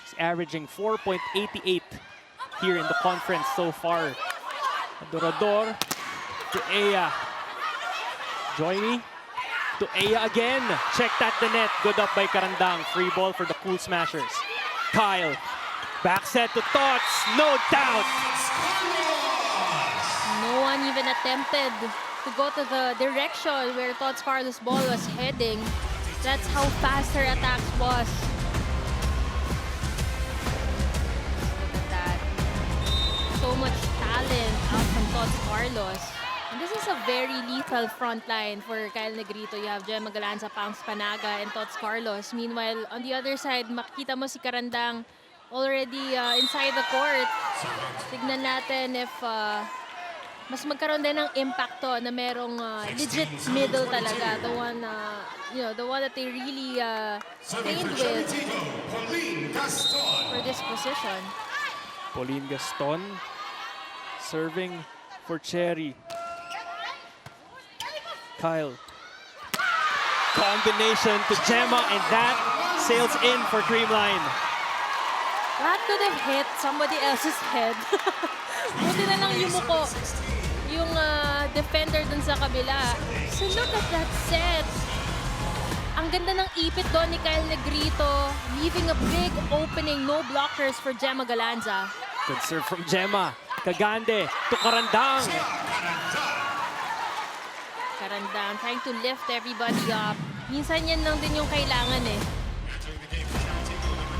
She's averaging 4.88 here in the conference so far. Adorador to Aya. Joymi to Aya again. Checked at the net. Good up by Karandang. Free ball for the Cool Smashers. Kyle. Back set to Tots. No doubt. No one even attempted to go to the direction where Tots Carlos' ball was heading. That's how fast her attacks was. Look at that. So much talent out from Tots Carlos. And this is a very lethal front line for Kyle Negrito. You have Gemma Galanza, Pangs Panaga, and Tots Carlos. Meanwhile, on the other side, makikita mo si Karandang already inside the court. Tignan natin if mas magkaroon din ng impacto na merong legit middle talaga. The one, you know, the one that they really trained with for this position. Pauline Gaston serving for Chery. Kyle. Combination to Gemma, and that sails in for Creamline. That could have hit somebody else's head. Buti na lang yumuko yung defender dun sa kabila. So look at that set. Ang ganda ng ipit doon ni Kyle Negrito, leaving a big opening, no blockers for Gemma Galanza. Good serve from Gemma. Kagande to Karandang. Karandang trying to lift everybody up. Minsan yan lang din yung kailangan eh.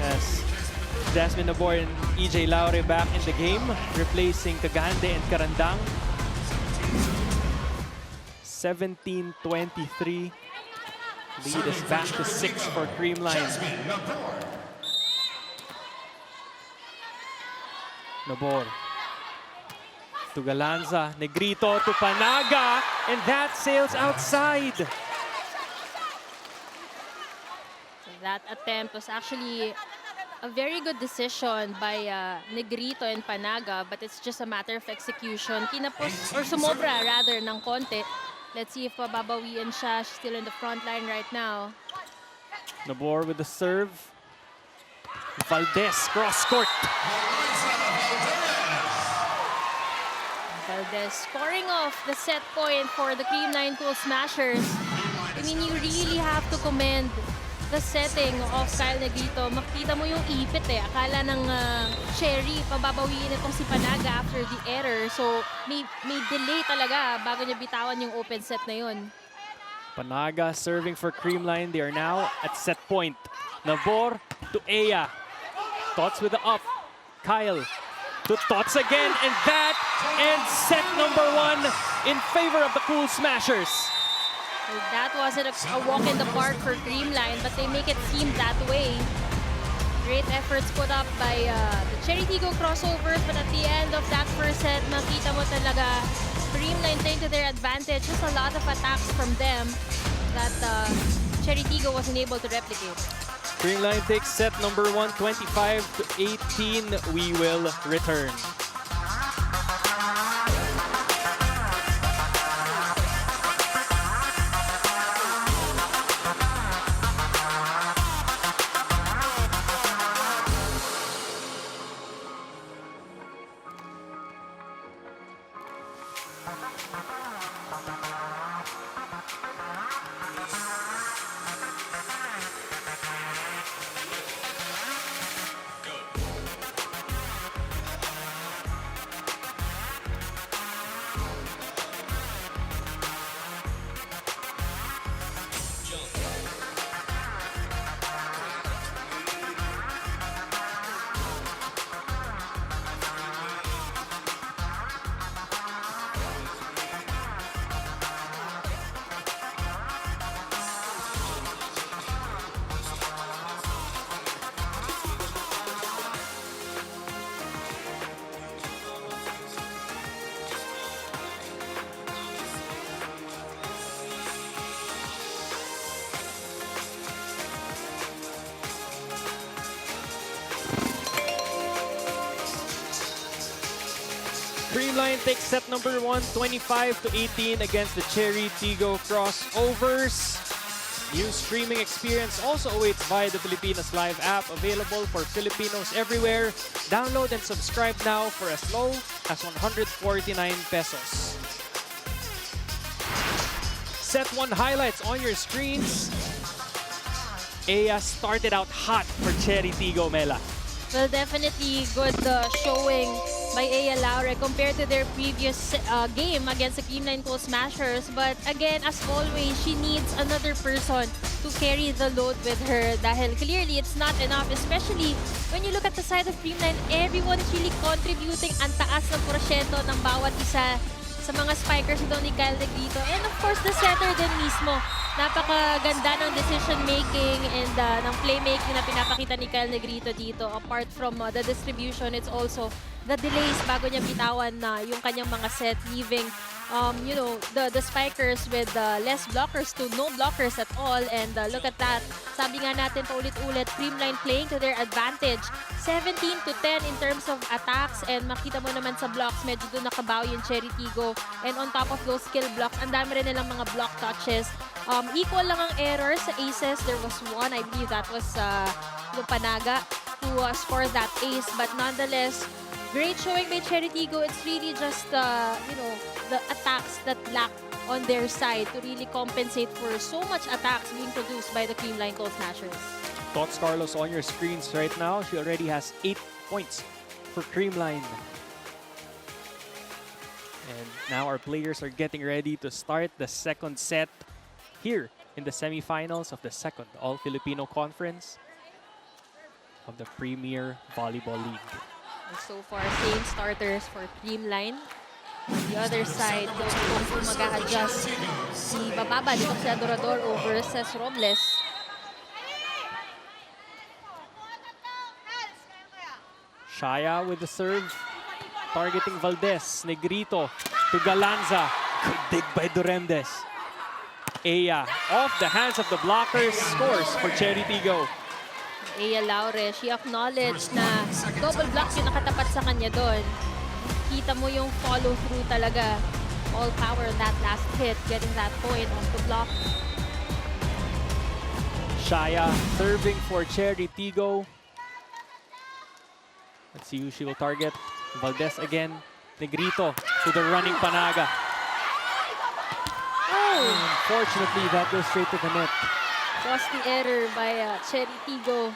Yes. Jasmine Nabor and EJ Laure back in the game, replacing Kagande and Karandang. 17-23. Lead is back to 6 for Creamline. Nabor to Galanza, Negrito to Panaga, and that sails outside. That attempt was actually a very good decision by Negrito and Panaga, but it's just a matter of execution. Kinapos, or sumobra rather, ng konti. Let's see if babawiin siya. She's still in the front line right now. Nabor with the serve. Valdez, cross-court. Valdez scoring off the set point for the Creamline Cool Smashers. I mean, you really have to commend the setting of Kyle Negrito. Makita mo yung ipit eh. Akala ng Chery, pababawiin itong si Panaga after the error. So, may delay talaga bago niya bitawan yung open set na yun. Panaga serving for Creamline. They are now at set point. Nabor to Aya. Tots with the up. Kyle to Tots again. And that ends set number 1 in favor of the Cool Smashers. That wasn't a walk in the park for Creamline, but they make it seem that way. Great efforts put up by the Chery Tiggo Crossovers, but at the end of that first set, makita mo talaga Creamline playing to their advantage. Just a lot of attacks from them that Chery Tiggo wasn't able to replicate. Creamline takes set number 1, 25-18. We will return. Creamline takes set number 1, 25-18 against the Chery Tiggo Crossovers. New streaming experience also awaits via the Filipinas Live app, available for Filipinos everywhere. Download and subscribe now for as low as 149 pesos. Set 1 highlights on your screens. Aya started out hot for Chery Tiggo, Mela. Well, definitely good showing by Aya Laure compared to their previous game against the Creamline Cool Smashers. But again, as always, she needs another person to carry the load with her dahil clearly it's not enough, especially when you look at the side of Creamline, everyone is really contributing. Ang taas ng porsyento ng bawat isa sa mga spikers ito ni Kyle Negrito. And of course, the setter din mismo. Napakaganda ng decision-making and ng playmaking na pinapakita ni Kyle Negrito dito. Apart from the distribution, it's also the delays bago niya bitawan na yung kanyang mga set, leaving you know, the spikers with less blockers to no blockers at all. And look at that. Sabi nga natin paulit-ulit, Creamline playing to their advantage. 17-10 in terms of attacks, and makita mo naman sa blocks, medyo doon nakabaw yung Chery Tiggo. And on top of those skill blocks, ang dami rin nilang mga block touches. Equal lang ang errors sa aces. There was one, I believe that was Panaga, who scored that ace. But nonetheless, great showing by Chery Tiggo. It's really just, you know, the attacks that lack on their side to really compensate for so much attacks being produced by the Creamline Cool Smashers. Tots Carlos on your screens right now. She already has 8 points for Creamline. And now our players are getting ready to start the second set here in the semifinals of the second All-Filipino Conference of the Premier Volleyball League. So far, same starters for Creamline. The other side, kung mag-a-adjust si Bababa dito si Adorador over Cez Robles. Shaya with the serve, targeting Valdez. Negrito to Galanza. Good dig by Duremdes. Aya off the hands of the blockers, scores for Chery Tiggo. Aya Laure, she acknowledged na double block yung nakatapat sa kanya doon. Kita mo yung follow-through talaga. All power that last hit, getting that point off the block. Shaya serving for Chery Tiggo. Let's see who she will target. Valdez again. Negrito to the running Panaga. Oh! Unfortunately, that goes straight to the net. Was the error by Chery Tiggo.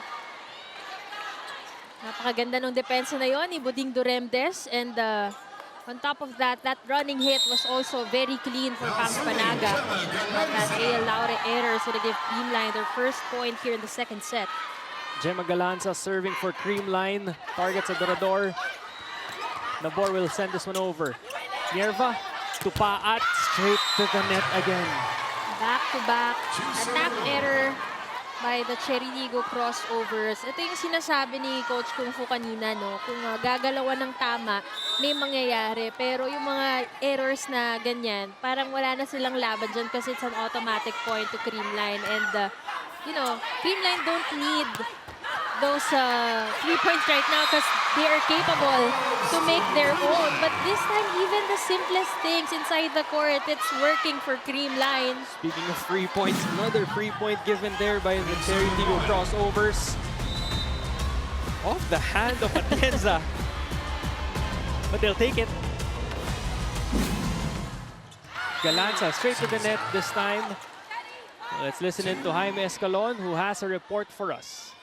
Napakaganda ng depensa na yon ni Buding Duremdes. And on top of that, that running hit was also very clean for Pams Panaga. But that Aya Laure error is going to give Creamline their first point here in the second set. Gemma Galanza serving for Creamline. Targets Adorador. Nabor will send this one over. Nierva to Paat, straight to the net again. Back-to-back attack error by the Chery Tiggo Crossovers. Ito yung sinasabi ni Coach Kung Fu kanina, no? Kung gagalawan ng tama, may mangyayari. Pero yung mga errors na ganyan, parang wala na silang laban dyan kasi it's an automatic point to Creamline. And, you know, Creamline don't need those 3 points right now because they are capable to make their own. But this time, even the simplest things inside the court, it's working for Creamline. Speaking of 3 points, another 3-point given there by the Chery Tiggo Crossovers. Off the hand of Atienza. But they'll take it. Galanza straight to the net this time. Let's listen in to Jaime Escalon, who has a report for us.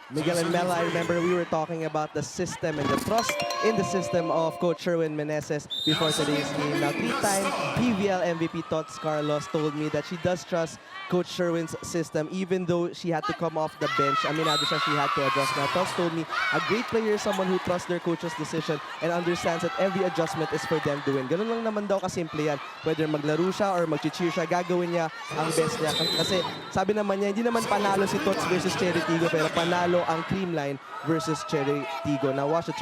Miguel and Mela, I remember we were talking about the system and the trust in the system of Coach Sherwin Meneses before today's game. Now, 3-time PVL MVP Tots Carlos told me that she does trust Coach Sherwin's system even though she had to come off the bench. Aminado siya, she had to adjust. Now, Tots told me a great player is someone who trusts their coach's decision and understands that every adjustment is for them to win. Ganun lang naman daw kasimple yan. Whether maglaro siya or mag-cheer siya, gagawin niya ang best niya. Kasi sabi naman niya, hindi naman panalo si Tots versus Chery Tiggo, pero panalo ang Creamline versus Chery Tiggo. Now watch the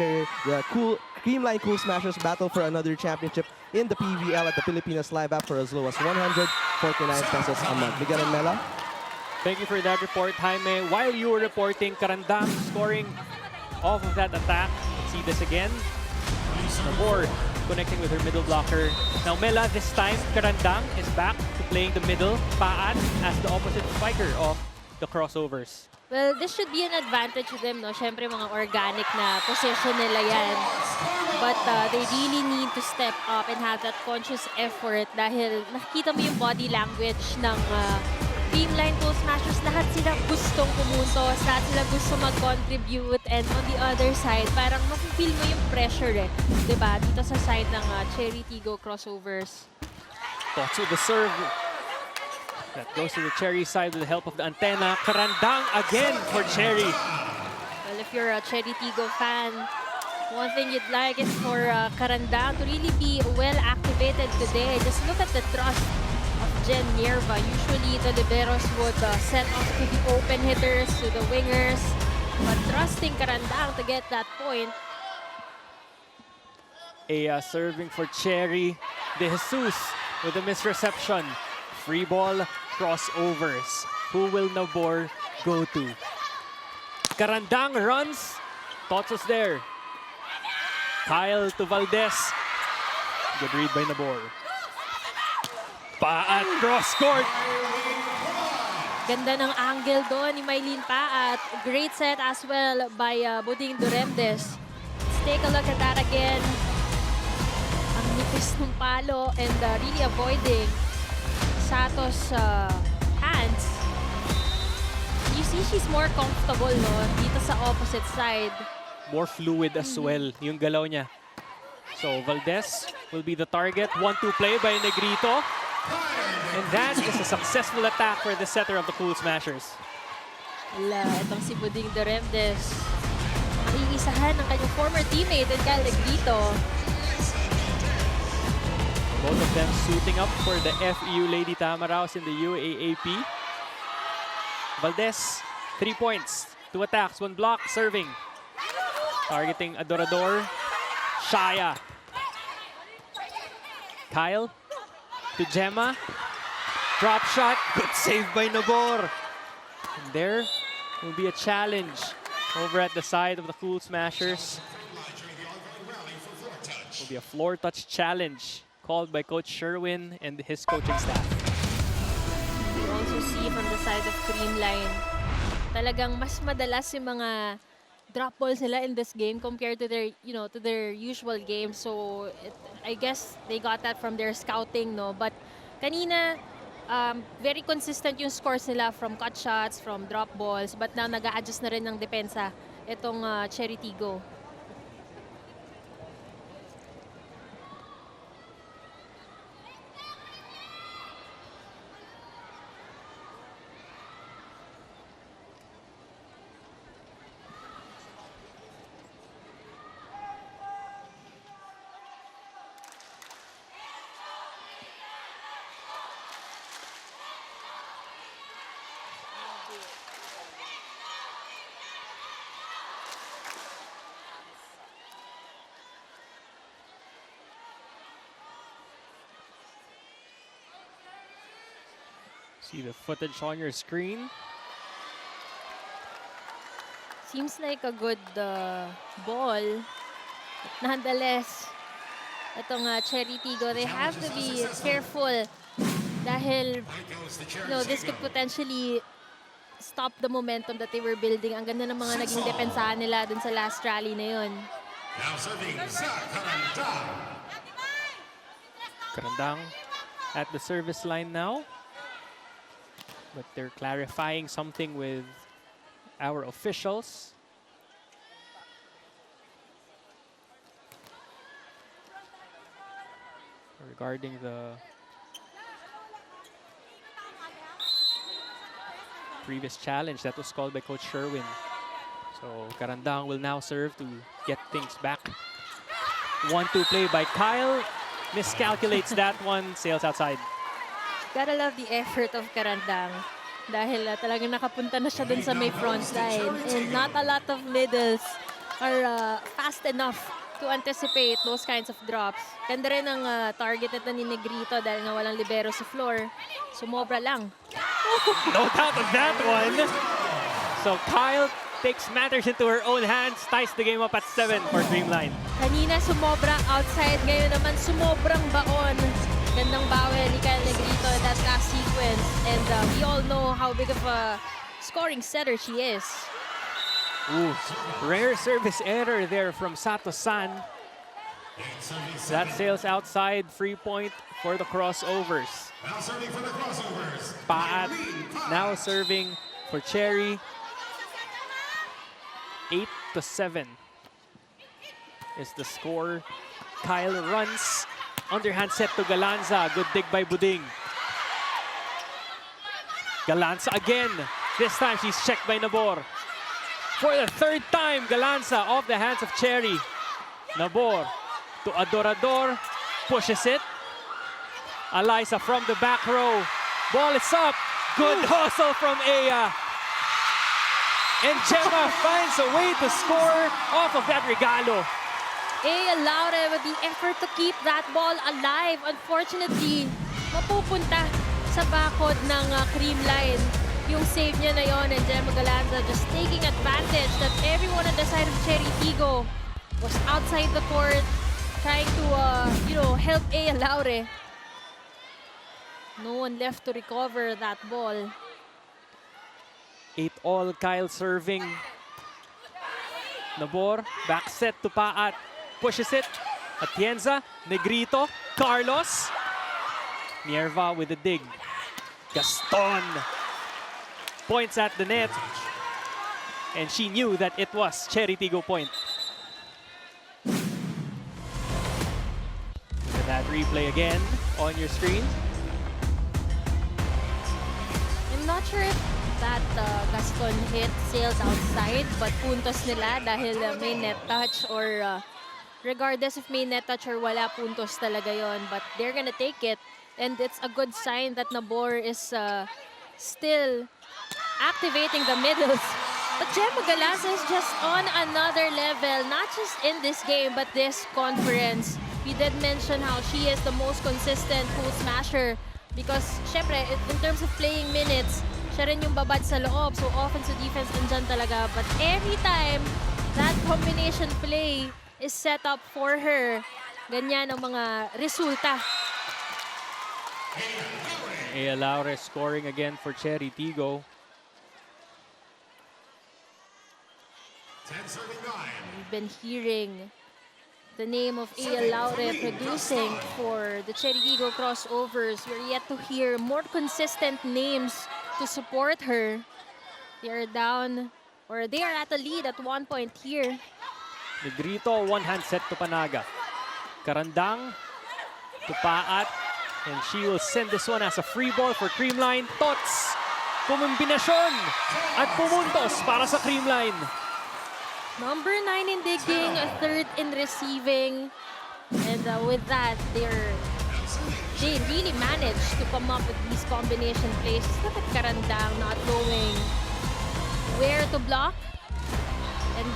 Creamline Cool Smashers battle for another championship in the PVL at the Filipinas Live app for as low as 149 pesos a month. Miguel and Mela? Thank you for that report, Jaime. While you were reporting, Karandam scoring off of that attack. Let's see this again. Nabor connecting with her middle blocker. Now Mela this time, Karandang is back to playing the middle, Paat as the opposite spiker of the crossovers. Well, this should be an advantage to them, no? Siyempre, mga organic na position nila yan. But they really need to step up and have that conscious effort dahil nakikita mo yung body language ng Creamline Cool Smashers. Lahat sila gustong pumuntos, lahat sila gusto mag-contribute. And on the other side, parang mapipil mo yung pressure eh. Diba? Dito sa side ng Chery Tiggo Crossovers. Thoughts with the serve. That goes to the Chery side with the help of the antenna. Karandang again for Chery. Well, if you're a Chery Tiggo fan, one thing you'd like is for Karandang to really be well activated today. Just look at the thrust of Jen Nierva. Usually the liberos would set off to the open hitters, to the wingers. But trusting Karandang to get that point. Serving for Chery. De Jesus with a misreception. Free ball, crossovers. Who will Nabor go to? Karandang runs. Thoughts us there. Kyle to Valdez. Good read by Nabor. Paat cross court. Ganda ng angle doon ni Maylene Paat. Great set as well by Buding Duremdes. Let's take a look at that again. Ang nipis ng palo and really avoiding Sato's hands. You see she's more comfortable, no? Dito sa opposite side. More fluid as well yung galaw niya. So Valdez will be the target. 1-2 play by Negrito. And that is a successful attack for the setter of the Cool Smashers. Wala, itong si Buding Duremdes. Maiisahan ng kanyang former teammate and Kyle Negrito. Both of them suiting up for the FEU Lady Tamaraos in the UAAP. Valdez, 3 points, 2 attacks, 1 block, serving. Targeting Adorador. Shaya. Kyle to Gemma. Drop shot. Good save by Nabor. And there will be a challenge over at the side of the Cool Smashers. It will be a floor touch challenge called by Coach Sherwin and his coaching staff. You also see from the side of Creamline, talagang mas madalas yung mga drop balls nila in this game compared to their, to their usual game. So I guess they got that from their scouting, no? But kanina, very consistent yung scores nila from cut shots, from drop balls. But now nag-a-adjust na rin ng depensa itong Chery Tiggo. See the footage on your screen. Seems like a good ball. Nonetheless, itong Chery Tiggo, they have to be careful dahil this could potentially stop the momentum that they were building. Ang ganda ng mga naging depensahan nila dun sa last rally na yun. Karandang at the service line now. But they're clarifying something with our officials. Regarding the previous challenge that was called by Coach Sherwin. So Karandang will now serve to get things back. 1-2 play by Kyle. Miscalculates that one, sails outside. Gotta love the effort of Karandang dahil talagang nakapunta na siya dun sa may front line. And not a lot of middles are fast enough to anticipate those kinds of drops. Ganda rin ang target nito ni Negrito dahil nga walang libero sa floor. Sumobra lang. No doubt of that one. So Kyle takes matters into her own hands, ties the game up at 7 for Creamline. Kanina sumobrang outside, ngayon naman sumobrang baon. Gandang bawel ni Kyle Negrito in that last sequence. And we all know how big of a scoring setter she is. Ooh, rare service error there from Sato-san. That sails outside, free point for the crossovers. Now serving for the crossovers. Paat now serving for Chery. 8-7 is the score. Kyle runs. Underhand set to Galanza. Good dig by Buding. Galanza again. This time she's checked by Nabor. For the third time, Galanza off the hands of Chery. Nabor to Adorador. Pushes it. Eliza from the back row. Ball is up. Good hustle from Aya. And Gemma finds a way to score off of that regalo. Aya Laure with the effort to keep that ball alive. Unfortunately, mapupunta sa bakod ng Creamline. Yung save niya na yon, and Gemma Galanza just taking advantage that everyone on the side of Chery Tiggo was outside the court trying to, help Aya Laure. No one left to recover that ball. 8-all, Kyle serving. Nabor, back set to Paat. Pushes it. Atienza, Negrito, Carlos. Nierva with the dig. Gaston points at the net. And she knew that it was Chery Tiggo point. And that replay again on your screen. I'm not sure if that Gaston hit sails outside, but puntos nila dahil may net touch, or regardless if may net touch or wala, puntos talaga yon. But they're gonna take it, and it's a good sign that Nabor is still activating the middles. But Gemma Galanza is just on another level, not just in this game, but this conference. We did mention how she is the most consistent Cool Smasher because, syempre, in terms of playing minutes, siya rin yung babad sa loob. So, offense to defense nandyan talaga. But every time that combination play is set up for her, ganyan ang mga resulta. Aya Laure scoring again for Chery Tiggo. 10-9. We've been hearing the name of Aya Laure producing for the Chery Tiggo Crossovers. We're yet to hear more consistent names to support her. They are down, or they are at a lead at 1 point here. Negrito, one-hand set to Panaga. Karandang to Paat. And she will send this one as a free ball for Creamline. Tots, kumbinasyon at pumuntos para sa Creamline. Number 9 in digging, a third in receiving. And with that, they really managed to come up with these combination plays. Look at Karandang not knowing where to block. And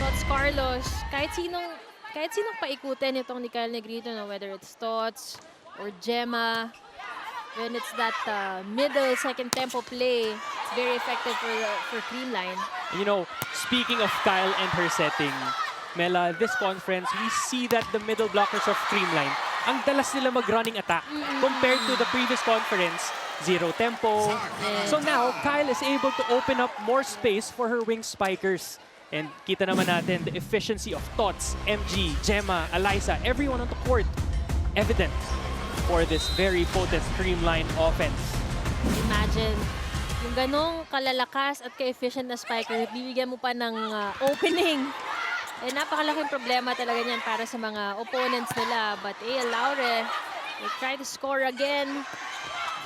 Tots Carlos, kahit sinong paikutin itong ni Kyle Negrito, no, whether it's Tots or Gemma, when it's that middle second tempo play, it's very effective for Creamline. You know, speaking of Kyle and her setting, Mela, this conference, we see that the middle blockers of Creamline, ang dalas nila mag-running attack compared to the previous conference, zero tempo. So now, Kyle is able to open up more space for her wing spikers. And kita naman natin the efficiency of Tots, MG, Gemma, Eliza, everyone on the court, evident for this very potent Creamline offense. Imagine, yung ganong kalalakas at ka-efficient na spiker, bibigyan mo pa ng opening. Eh, napakalaking problema talaga niyan para sa mga opponents nila. But Aya Laure, they try to score again.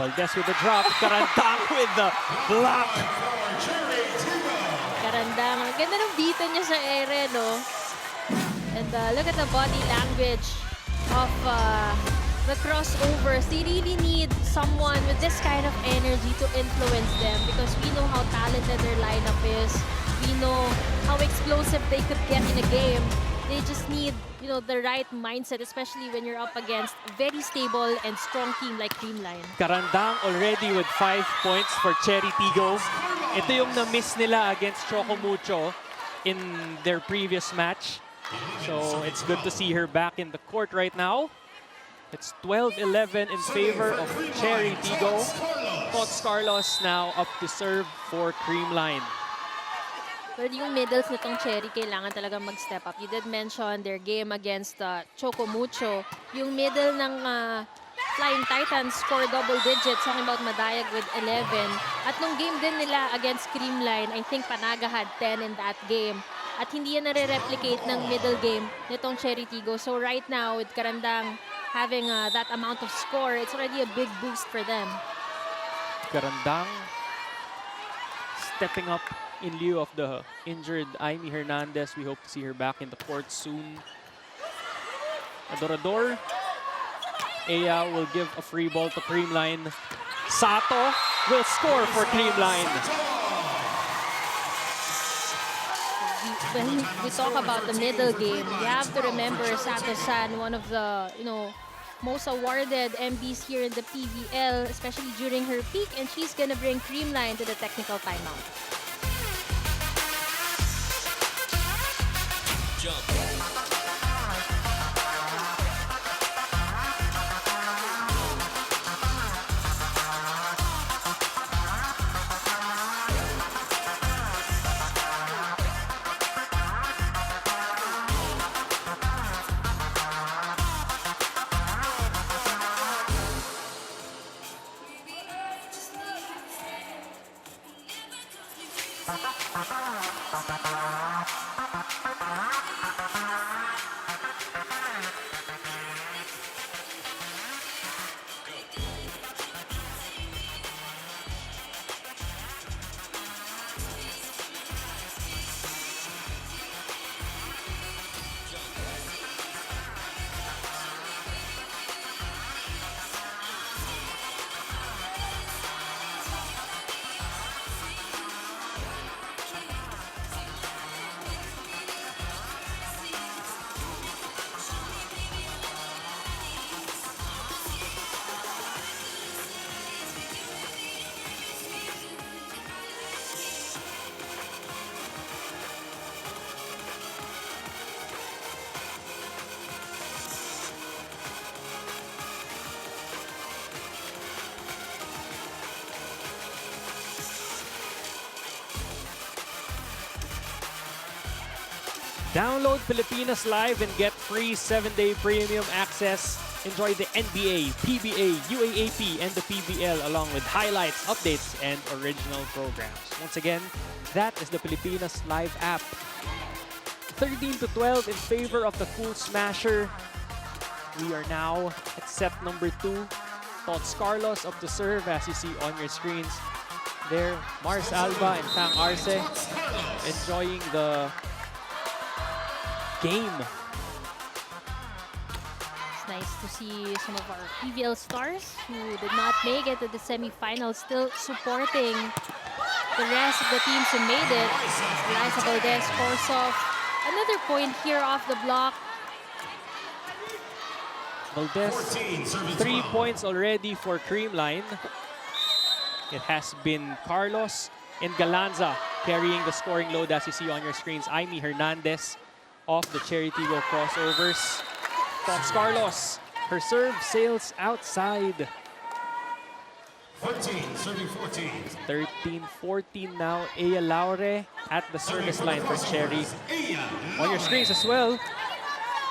Valdez with the drop, Karandang with the block. Karandang, ang ganda ng dito niya sa ere, no? And look at the body language of the crossovers. They really need someone with this kind of energy to influence them because we know how talented their lineup is. We know how explosive they could get in a game. They just need, the right mindset, especially when you're up against a very stable and strong team like Creamline. Karandang already with 5 points for Chery Tiggo. Ito yung na-miss nila against Choco Mucho in their previous match. So it's good to see her back in the court right now. It's 12-11 in favor of Chery Tiggo. Tots Carlos now up to serve for Creamline. But yung middles nitong Chery, kailangan talaga mag-step up. You did mention their game against Choco Mucho. Yung middle ng Flying Titans score double digits, talking about Madayag with 11. At nung game din nila against Creamline, I think Panaga had 10 in that game. At hindi yan nare-replicate ng middle game nitong Chery Tiggo. So right now, with Karandang having that amount of score, it's already a big boost for them. Karandang stepping up in lieu of the injured Aimee Hernandez. We hope to see her back in the court soon. Adorador. Aya will give a free ball to Creamline. Sato will score for Creamline. When we talk about the middle game, you have to remember Sato-san, one of the most awarded MBs here in the PVL, especially during her peak, and she's gonna bring Creamline to the technical timeout. Jump. Download Pilipinas Live and get free 7-day premium access. Enjoy the NBA, PBA, UAAP, and the PVL along with highlights, updates, and original programs. Once again, that is the Pilipinas Live app. 13-12 in favor of the Cool Smasher. We are now at set number 2. Tots Carlos up to serve, as you see on your screens. There, Mars Alba and Fang Arce enjoying the game. It's nice to see some of our PVL stars who did not make it to the semifinals still supporting the rest of the teams who made it. Eliza Valdez scores off another point here off the block. Valdez, 3 points already for Creamline. It has been Carlos and Galanza carrying the scoring load, as you see on your screens. Aimee Hernandez off the Chery Tiggo Crossovers. Tots Carlos, her serve sails outside. 14, serving 14. 13-14 now. Aya Laure at the service line for Chery. On your screens as well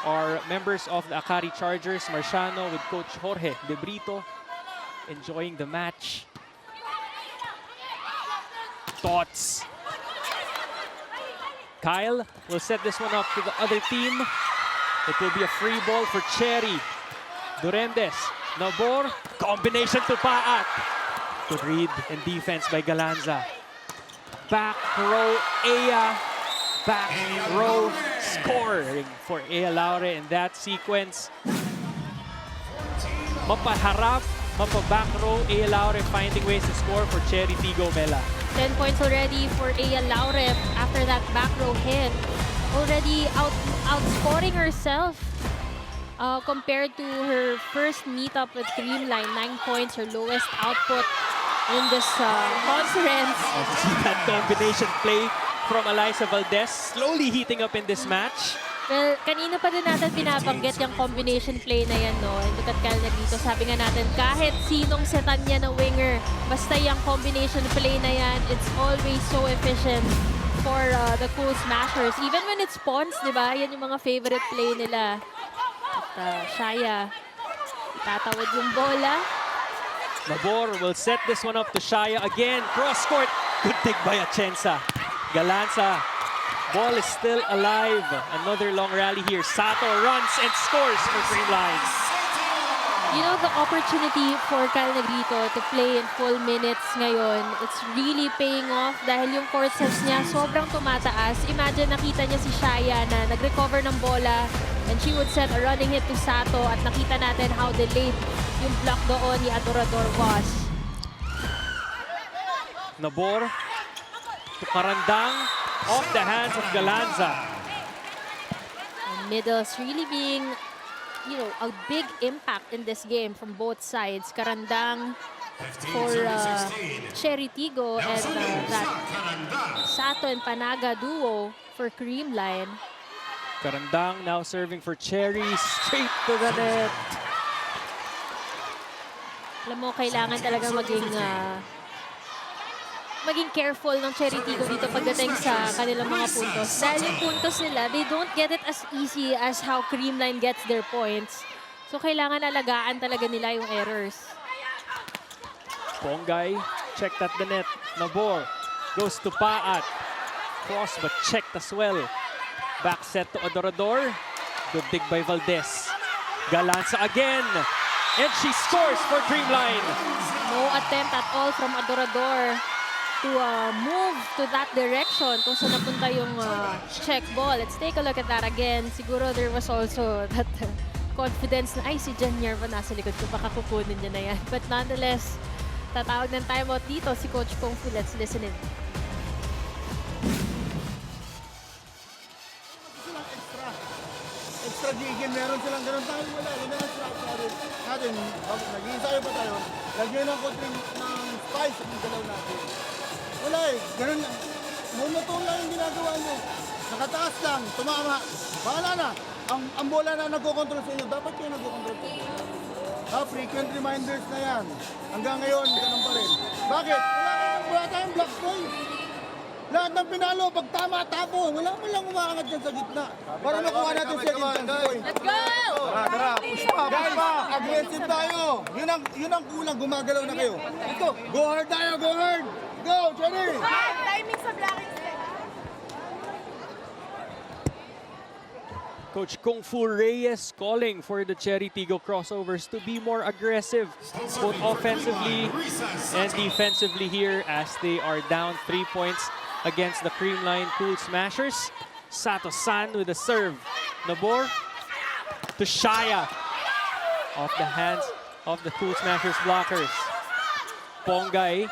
are members of the Akari Chargers, Marciano with Coach Jorge De Brito enjoying the match. Tots. Kyle will set this one up to the other team. It will be a free ball for Chery. Durendes, Nabor, combination to Paat. Good read and defense by Galanza. Back row, Aya. Back row, scoring for Aya Laure in that sequence. Mapaharap, mapaback row, Aya Laure finding ways to score for Chery Tiggo Mela. 10 points already for Aya Laure after that back row hit. Already outscoring herself compared to her first meetup with Creamline. 9 points, her lowest output in this conference. See that combination play from Eliza Valdez slowly heating up in this match. Well, kanina pa din natin binabanggit yung combination play na yan, no? And look at Kyle dito. Sabi nga natin, kahit sinong setan niya na winger, basta yung combination play na yan, it's always so efficient for the Cool Smashers. Even when it's spawns, di ba? Yan yung mga favorite play nila. At Shaya, tatawid yung bola. Nabor will set this one up to Shaya again. Cross court. Good dig by Atienza. Galanza. Ball is still alive. Another long rally here. Sato runs and scores for Creamline. You know, the opportunity for Kyle Negrito to play in full minutes ngayon, it's really paying off dahil yung court sense niya sobrang tumataas. Imagine nakita niya si Shaya na nag-recover ng bola and she would set a running hit to Sato at nakita natin how delayed yung block doon ni Adorador was. Nabor to Karandang off the hands of Galanza. And middles really being, you know, a big impact in this game from both sides. Karandang for Chery Tiggo and that Sato and Panaga duo for Creamline. Karandang now serving for Chery, straight to the net. Alam mo, kailangan talaga maging careful ng Chery Tiggo dito pagdating sa kanilang mga puntos. Dahil yung puntos nila, they don't get it as easy as how Creamline gets their points. So kailangan alagaan talaga nila yung errors. Ponggay checked at the net. Nabor goes to Paat. Cross but checked as well. Back set to Adorador. Good dig by Valdez. Galanza again. And she scores for Creamline. No attempt at all from Adorador to move to that direction kung saan napunta yung check ball. Let's take a look at that again. Siguro there was also that confidence na, ay, si Janier pa nasa likod ko, baka kukunin niya na yan. But nonetheless, tatawag ng timeout dito si Coach Kung Fu. Let's listen in. Extra gigil, meron silang ganun tayo. Wala, wala na structure natin. Nag-iisayo pa tayo. Lagyan ng konting ng spice ang galaw natin. Wala eh, ganun lang. Monotone lang yung ginagawa nyo. Nakataas lang, tumama. Bahala na. Ang bola na nagkocontrol sa inyo, dapat kayo nagkocontrol sa inyo. Frequent reminders na yan. Hanggang ngayon, ganun pa rin. Bakit? Wala tayong block point. Lahat ng pinalo, pag tama, tapo. Wala mo lang umaangat dyan sa gitna. Para makuha natin second chance point. Let's go! Tara, push pa, guys, aggressive tayo. Yun ang kulang, gumagalaw na kayo. Ito, go hard tayo, go hard. Go, Chery! Timing sa blocking step. Coach Kung Fu Reyes calling for the Chery Tiggo Crossovers to be more aggressive, both offensively and defensively here as they are down 3 points against the Creamline Cool Smashers. Sato-san with the serve. Nabor to Shaya. Off the hands of the Cool Smashers blockers. Ponggay,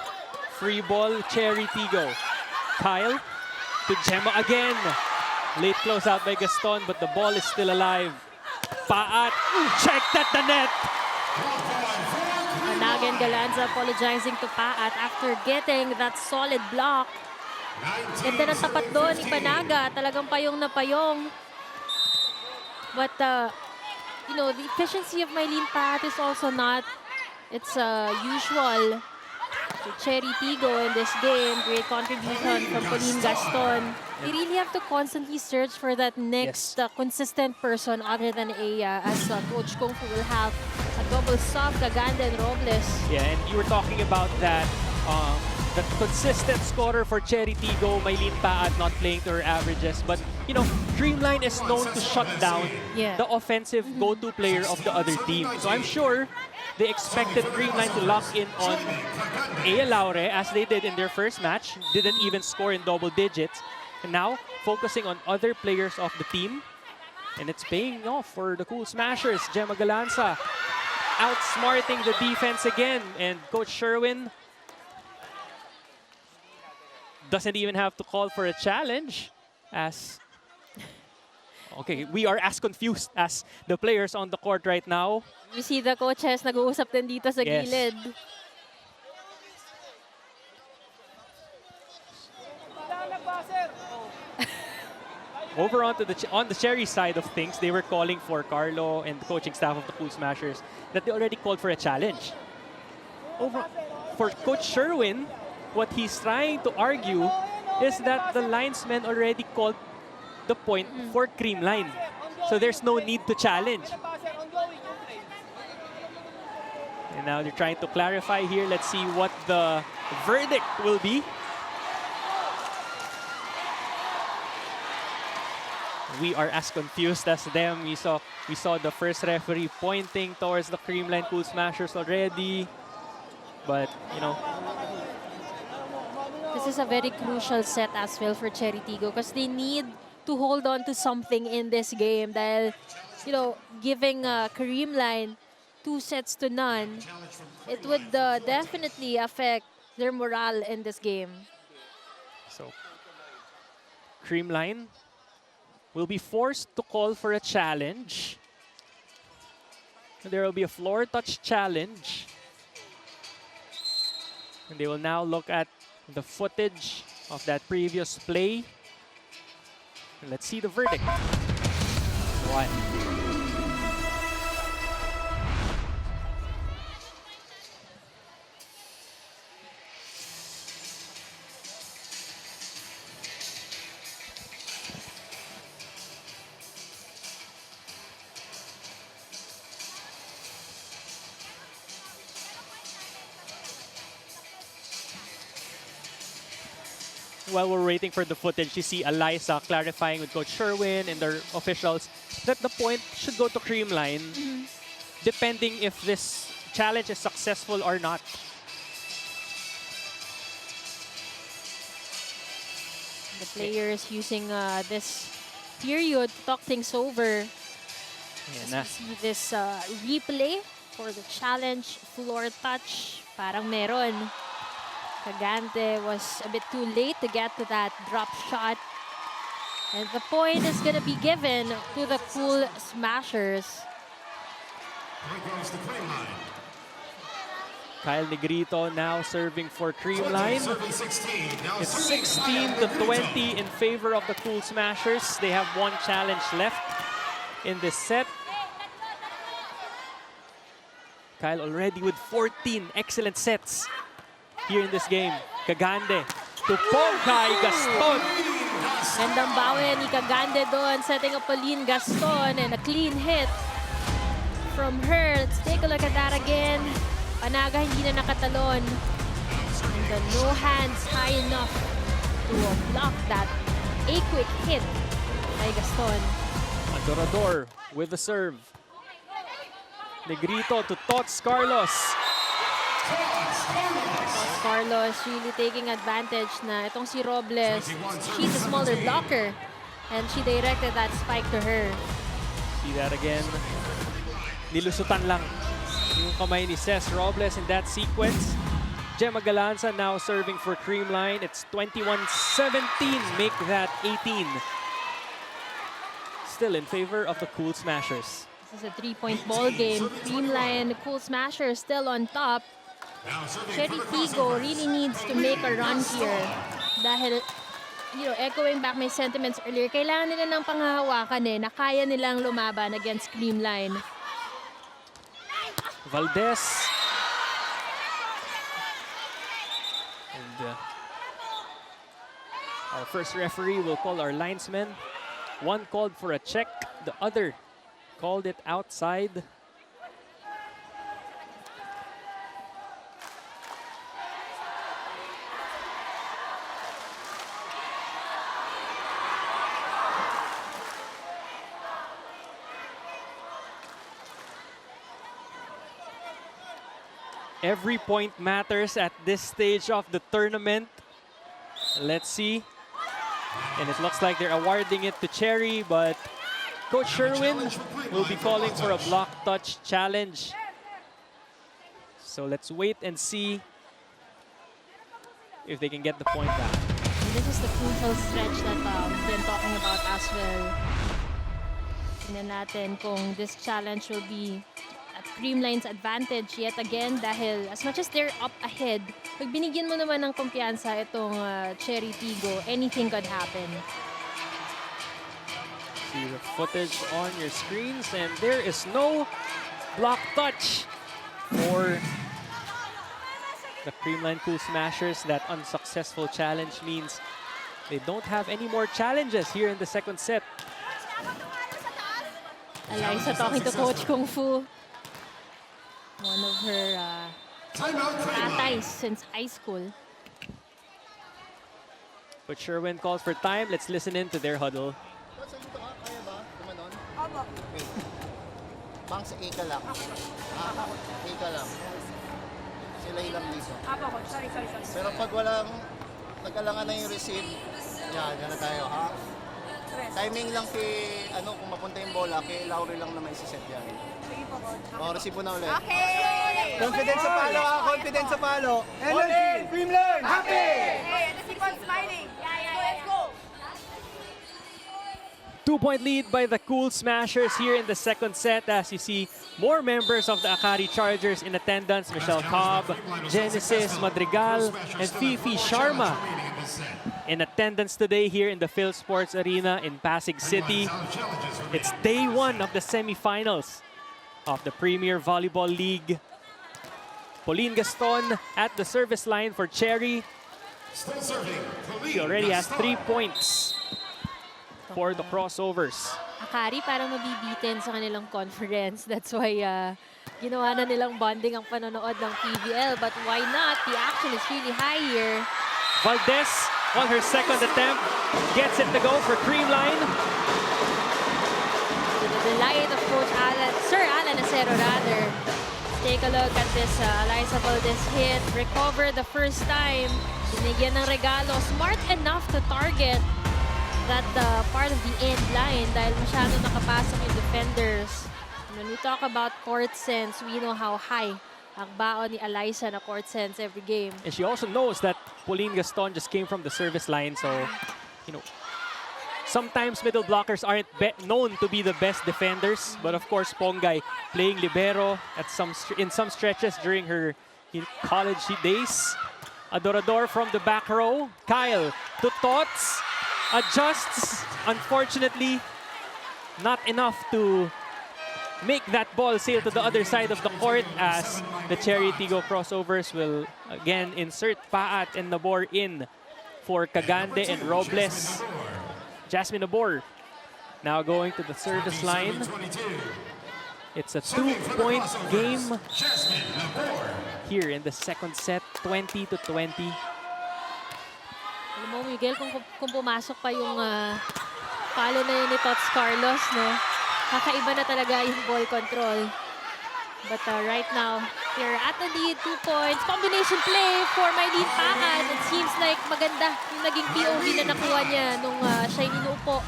free ball, Chery Tiggo. Kyle to Gemma again. Late close out by Gaston, but the ball is still alive. Paat, checked at the net. Panaga and Galanza apologizing to Paat after getting that solid block. And then ang tapat doon ni Panaga, talagang payong na payong. But, you know, the efficiency of Mylene Paat is also not its usual. So Chery Tiggo in this game, great contribution from Pauline Gaston. They really have to constantly search for that next consistent person other than Aya, as Coach Kung Fu will have a double sub, Gaganda and Robles. Yeah, and you were talking about that, the consistent scorer for Chery Tiggo, Mylene Paat not playing to her averages. But, you know, Creamline is known to shut down the offensive go-to player of the other team. So I'm sure they expected Creamline to lock in on Aya Laure as they did in their first match. Didn't even score in double digits. And now, focusing on other players of the team. And it's paying off for the Cool Smashers. Gemma Galanza outsmarting the defense again. And Coach Sherwin doesn't even have to call for a challenge as... Okay, we are as confused as the players on the court right now. You see the coaches nag-uusap din dito sa gilid. Over on the Chery side of things, they were calling for Carlo and the coaching staff of the Cool Smashers that they already called for a challenge. For Coach Sherwin, what he's trying to argue is that the linesmen already called the point for Creamline. So there's no need to challenge. And now they're trying to clarify here. Let's see what the verdict will be. We are as confused as them. We saw the first referee pointing towards the Creamline Cool Smashers already. But, you know, this is a very crucial set as well for Chery Tiggo because they need to hold on to something in this game. Dahil, you know, giving Creamline 2-0, it would definitely affect their morale in this game. So, Creamline will be forced to call for a challenge. There will be a floor touch challenge. And they will now look at the footage of that previous play. And let's see the verdict. 1. While we're waiting for the footage, you see Eliza clarifying with Coach Sherwin and their officials that the point should go to Creamline, depending if this challenge is successful or not. The players using this period to talk things over. As we see this replay for the challenge floor touch. Parang meron. Cagante was a bit too late to get to that drop shot. And the point is going to be given to the Cool Smashers. Kyle Negrito now serving for Creamline. It's 16-20 in favor of the Cool Smashers. They have one challenge left in this set. Kyle already with 14 excellent sets here in this game. Cagande to Pongkay Gaston. Gandang bawi ni Cagande doon, setting up a lean Gaston and a clean hit from her. Let's take a look at that again. Panaga hindi na nakatalon. And the no hands high enough to block that a quick hit by Gaston. Adorador with the serve. Negrito to Tots Carlos. Carlos really taking advantage na itong si Robles. She's a smaller blocker and she directed that spike to her. See that again. Nilusutan lang yung kamay ni Cez Robles in that sequence. Gemma Galanza now serving for Creamline. It's 21-17. Make that 18. Still in favor of the Cool Smashers. This is a 3-point ball game. Creamline, Cool Smashers still on top. Chery Tiggo really needs to make a run here. Dahil, you know, echoing back my sentiments earlier, kailangan nila ng panghahawakan na kaya nilang lumaban against Creamline. Valdez. And our first referee will call our linesmen. One called for a check, the other called it outside. Every point matters at this stage of the tournament. Let's see. And it looks like they're awarding it to Chery, but Coach Sherwin will be calling for a block touch challenge. So let's wait and see if they can get the point back. And this is the crucial stretch that we've been talking about as well. Tingnan natin kung this challenge will be at Creamline's advantage yet again dahil as much as they're up ahead, pag binigyan mo naman ng kumpiyansa itong Chery Tiggo, anything could happen. See the footage on your screens, and there is no block touch for the Creamline Cool Smashers. That unsuccessful challenge means they don't have any more challenges here in the second set. Eliza talking to Coach Kung Fu. One of her tatais since high school. But Sherwin calls for time. Let's listen in to their huddle. Bang sa A ka lang. A ka lang. Sila ilang dito. Pero pag walang nag-alangan na yung receive, yan na tayo, ha? Timing lang kay, kung mapunta yung bola, kay Lauri lang na may siset yan. Receive po na ulit. Okay! Confidence sa palo, ha? Confidence sa palo. Energy! Creamline! Happy! Hey, let's keep on smiling. Yeah. Let's go. 2-point lead by the Cool Smashers here in the second set, as you see more members of the Akari Chargers in attendance. Michelle Cobb, Genesis Madrigal, and Fifi Sharma in attendance today here in the Phil Sports Arena in Pasig City. It's day one of the semifinals of the Premier Volleyball League. Pauline Gaston at the service line for Chery. She already has 3 points for the Crossovers. Akari parang mabibitin sa kanilang conference. That's why ginawa na nilang bonding ang panonood ng PVL. But why not? The action is really high here. Valdez on her second attempt gets it to go for Creamline. To the delight of Coach Alan, Sir Alan Acero rather. Let's take a look at this Eliza Valdez hit. Recover the first time. Binigyan ng regalo. Smart enough to target that part of the end line dahil masyado nakapasok yung defenders. And when we talk about court sense, we know how high ang baon ni Eliza na court sense every game. And she also knows that Pauline Gaston just came from the service line, so sometimes middle blockers aren't known to be the best defenders, but of course Pongay playing libero in some stretches during her college days. Adorador from the back row. Kyle to Tots. Adjusts, unfortunately, not enough to make that ball sail to the other side of the court, as the Chery Tiggo Crossovers will again insert Paat and Nabor in for Cagande and Robles. Jasmine Nabor now going to the service line. It's a 2-point game here in the second set, 20-20. Alam mo, Miguel, kung pumasok pa yung palo na yun ni Tots Carlos, no? Kakaiba na talaga yung ball control. But right now, they're at the lead, 2 points. Combination play for Mylene Pakan. It seems like maganda yung naging POV na nakuha niya nung siya inuupo.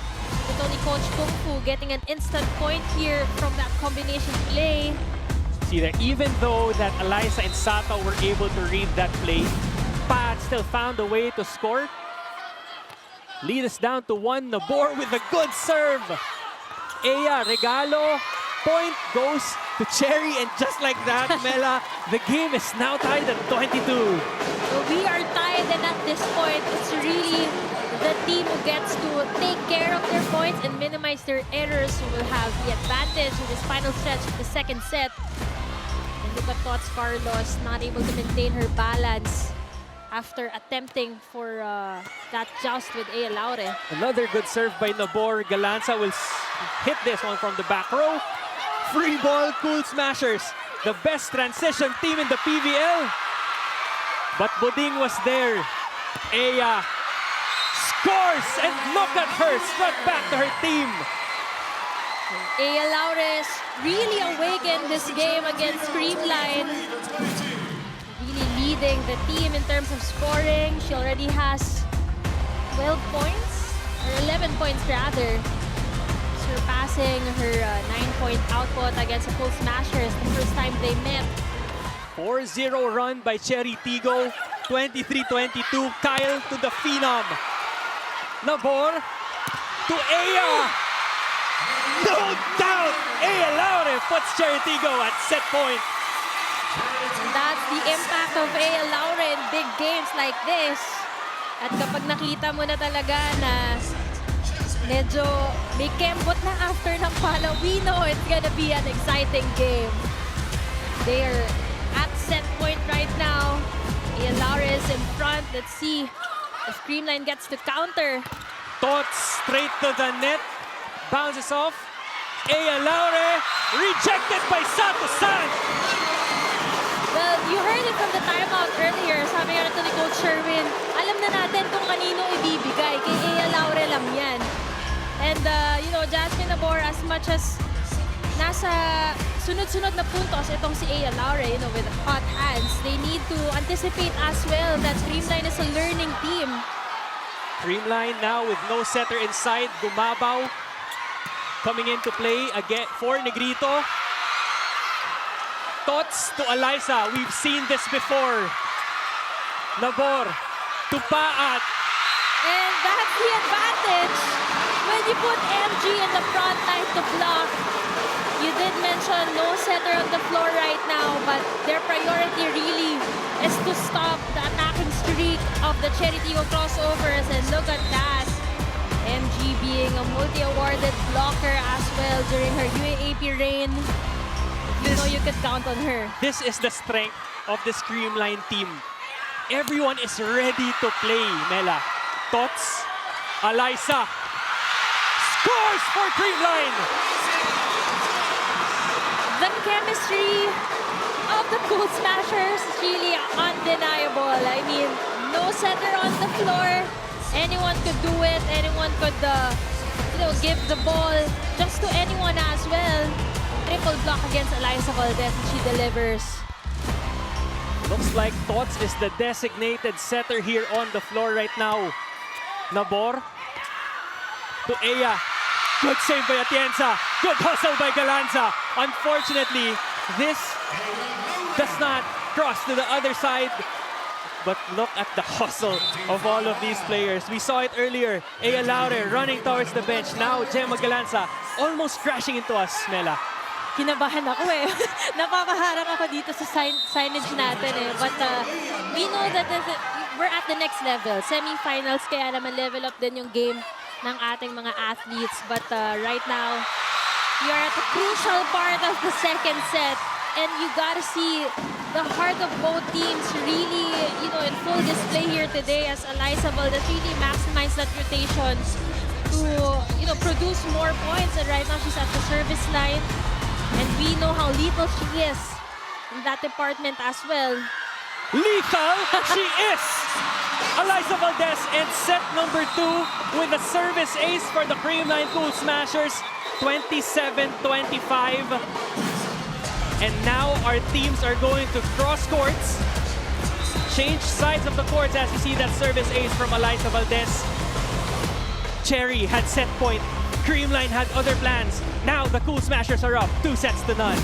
Ito ni Coach Kung Fu getting an instant point here from that combination play. See that even though that Eliza and Sato were able to read that play, Pat still found a way to score. Lead us down to 1. Nabor with a good serve. Eya, regalo. Point goes to Chery, and just like that, Mela, the game is now tied at 22. So we are tied, and at this point, it's really the team who gets to take care of their points and minimize their errors who will have the advantage in this final stretch of the second set. And look at Tots Carlos, not able to maintain her balance after attempting for that joust with Ea Laure. Another good serve by Nabor. Galanza will hit this one from the back row. Free ball, Cool Smashers. The best transition team in the PVL. But Buding was there. Ea scores, and look at her strut back to her team. Ea Laures really awakened this game against Creamline. Really leading the team in terms of scoring. She already has 12 points, or 11 points rather, surpassing her 9-point output against the Cool Smashers the first time they met. 4-0 run by Chery Tiggo, 23-22. Kyle to the Phenom. Nabor to Ea. No doubt, Ea Laure puts Chery Tiggo at set point. And that's the impact of Ea Laure in big games like this. At kapag nakita mo na talaga na medyo may kembot na after ng pala. We know it's gonna be an exciting game. They're at set point right now. Ian Laura is in front. Let's see if Creamline gets to counter. Tots straight to the net. Bounces off. Aya Laure rejected by Sato-san. Well, you heard it from the timeout earlier. Sabi nga ni Coach Sherwin, alam na natin kung kanino ibibigay. Kay Aya Laure lang yan. And, you know, Jasmine Nabor, as much as nasa sunod-sunod na puntos itong si Aya Laure, you know, with hot hands, they need to anticipate as well that Creamline is a learning team. Creamline now with no setter inside. Gumabaw coming into play again for Negrito. Tots to Eliza. We've seen this before. Nabor to Paat. And that's the advantage when you put MG in the front line to block. You did mention no setter on the floor right now, but their priority really is to stop the attacking streak of the Chery Tiggo Crossovers. And look at that. MG being a multi-awarded blocker as well during her UAAP reign. You know you could count on her. This is the strength of the Creamline team. Everyone is ready to play, Mela. Tots, Eliza, scores for Creamline! The chemistry of the Cool Smashers is really undeniable. I mean, no setter on the floor. Anyone could do it. Anyone could, you know, give the ball just to anyone as well. Triple block against Eliza Valdez, and she delivers. Looks like Tots is the designated setter here on the floor right now. Nabor to Aya. Good save by Atienza. Good hustle by Galanza. Unfortunately, this does not cross to the other side. But look at the hustle of all of these players. We saw it earlier. Aya Laure running towards the bench. Now, Gemma Galanza almost crashing into us, Mela. Kinabahan ako eh. Napapaharang ako dito sa signage natin eh. But we know that we're at the next level. Semifinals, kaya naman level up din yung game ng ating mga athletes. But right now, we are at the crucial part of the second set. And you gotta see the heart of both teams really, you know, in full display here today as Eliza Valdez really maximized that rotation to, you know, produce more points. And right now she's at the service line. And we know how lethal she is in that department as well. Lethal she is! Eliza Valdez in set number 2 with a service ace for the Creamline Cool Smashers. 27-25. And now our teams are going to cross courts. Change sides of the courts as you see that service ace from Eliza Valdez. Chery had set point. Creamline had other plans. Now the Cool Smashers are up 2-0.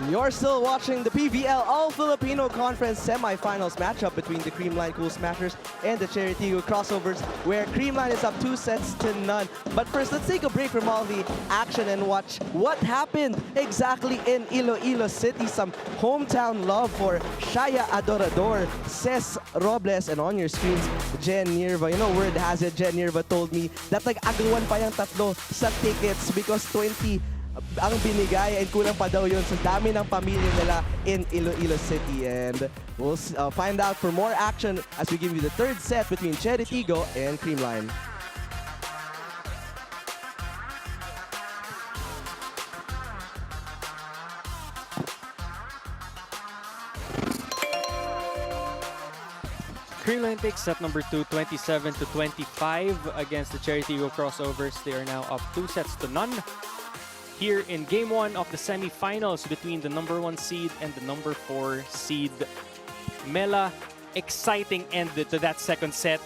You're still watching the PVL All-Filipino Conference Semifinals matchup between the Creamline Cool Smashers and the Chery Tiggo Crossovers, where Creamline is up 2-0. But first, let's take a break from all the action and watch what happened exactly in Iloilo City. Some hometown love for Shaya Adorador, Ces Robles, and on your screens, Jen Nirva. You know, word has it, Jen Nirva told me that nag-agawan pa yung tatlo sa tickets because 20 ang binigay and kulang pa daw yun sa dami ng pamilya nila in Iloilo City. And we'll find out for more action as we give you the third set between Chery Tiggo and Creamline. Creamline takes set number 2, 27-25 against the Chery Tiggo Crossovers. They are now up 2-0 here in Game 1 of the semifinals between the number 1 seed and the number 4 seed. Mela, exciting end to that second set.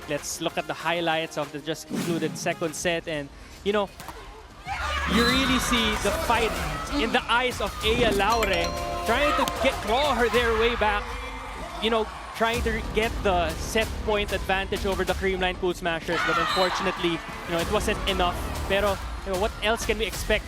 Let's look at the highlights of the just concluded second set, and you know, you really see the fight in the eyes of Aya Laure, trying to claw their way back, you know, trying to get the set point advantage over the Creamline Cool Smashers, but unfortunately, you know, it wasn't enough. Pero you know, what else can we expect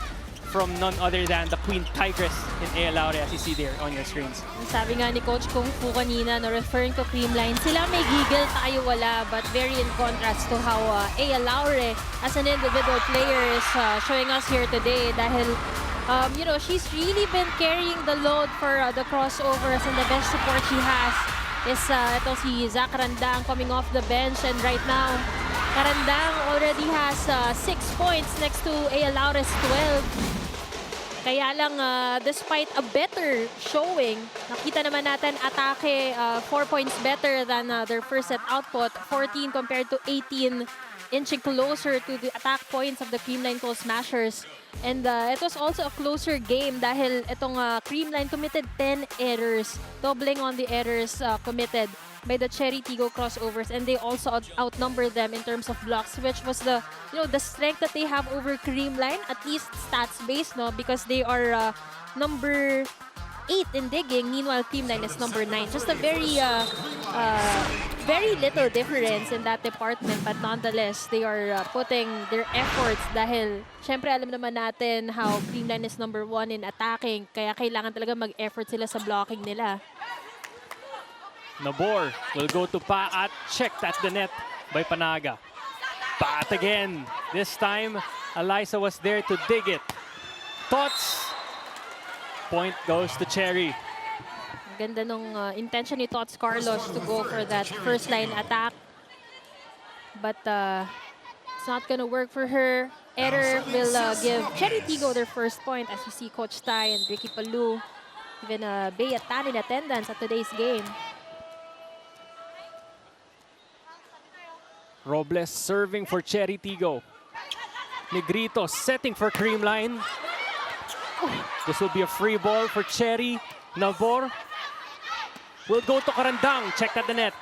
from none other than the Queen Tigress in Aya Laure, as you see there on your screens? Sabi nga ni Coach Kung Fu kanina, no, referring to Creamline, sila may giggle, tayo wala, but very in contrast to how Aya Laure as an individual player is showing us here today. Dahil you know, she's really been carrying the load for the crossovers, and the best support she has is ito si Zach Randang coming off the bench, and right now Randang already has 6 points next to Aya Laure's 12. Kaya lang despite a better showing, nakita naman natin atake 4 points better than their first set output, 14 compared to 18, inching closer to the attack points of the Creamline Cool Smashers. And it was also a closer game dahil itong Creamline committed 10 errors, doubling on the errors committed by the Chery Tiggo Crossovers, and they also outnumbered them in terms of blocks, which was the, you know, the strength that they have over Creamline, at least stats based, no, because they are number 8 in digging, meanwhile Creamline is number 9. Just a very little difference in that department, but nonetheless, they are putting their efforts dahil syempre alam naman natin how Creamline is number 1 in attacking, kaya kailangan talaga mag-effort sila sa blocking nila. Nabor will go to Paat, checked at the net by Panaga. Paat again. This time, Eliza was there to dig it. Tots. Point goes to Chery. Ganda nung intention ni Tots Carlos to go for that first line attack. But it's not gonna work for her. Error will give Chery Tiggo their first point, as you see Coach Tai and Ricky Palu, even Bea Tan in attendance at today's game. Robles serving for Chery Tiggo. Negrito setting for Creamline. This will be a free ball for Chery. Nabor will go to Karandang, checked at the net.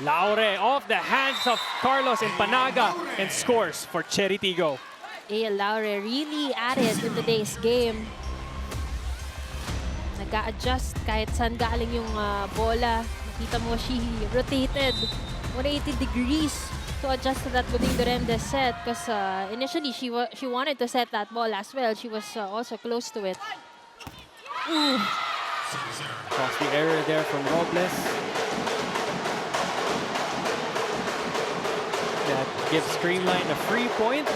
Laure off the hands of Carlos and Panaga and scores for Chery Tiggo. Aya Laure really at it in today's game. Nag-a-adjust kahit saan galing yung bola. Nakita mo, she rotated 180 degrees to adjust to that Buding Duremdes set, because initially she wanted to set that ball as well. She was also close to it. Cross the error there from Robles. That gives Creamline a free point.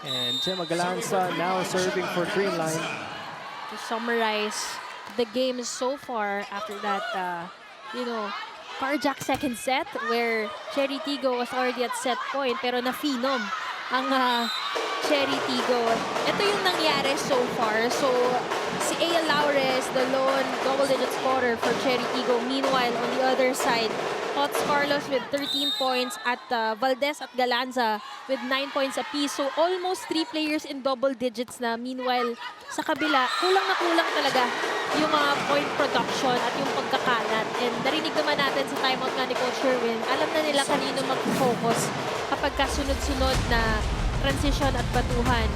And Gemma Galanza now serving for Creamline. To summarize the game so far after that, you know, carjack second set where Chery Tiggo was already at set point pero na-phenom ang Chery Tiggo. Ito yung nangyari so far. So, si Aya Laure is the lone double-digit scorer for Chery Tiggo. Meanwhile, on the other side, Tots Carlos with 13 points at Valdez at Galanza with 9 points apiece. So, almost 3 players in double digits na. Meanwhile, sa kabila, kulang na kulang talaga yung point production at yung pagkakalat. And narinig naman natin sa timeout nga ni Coach Sherwin, alam na nila kanino mag-focus kapag kasunod-sunod na transition at batuhan.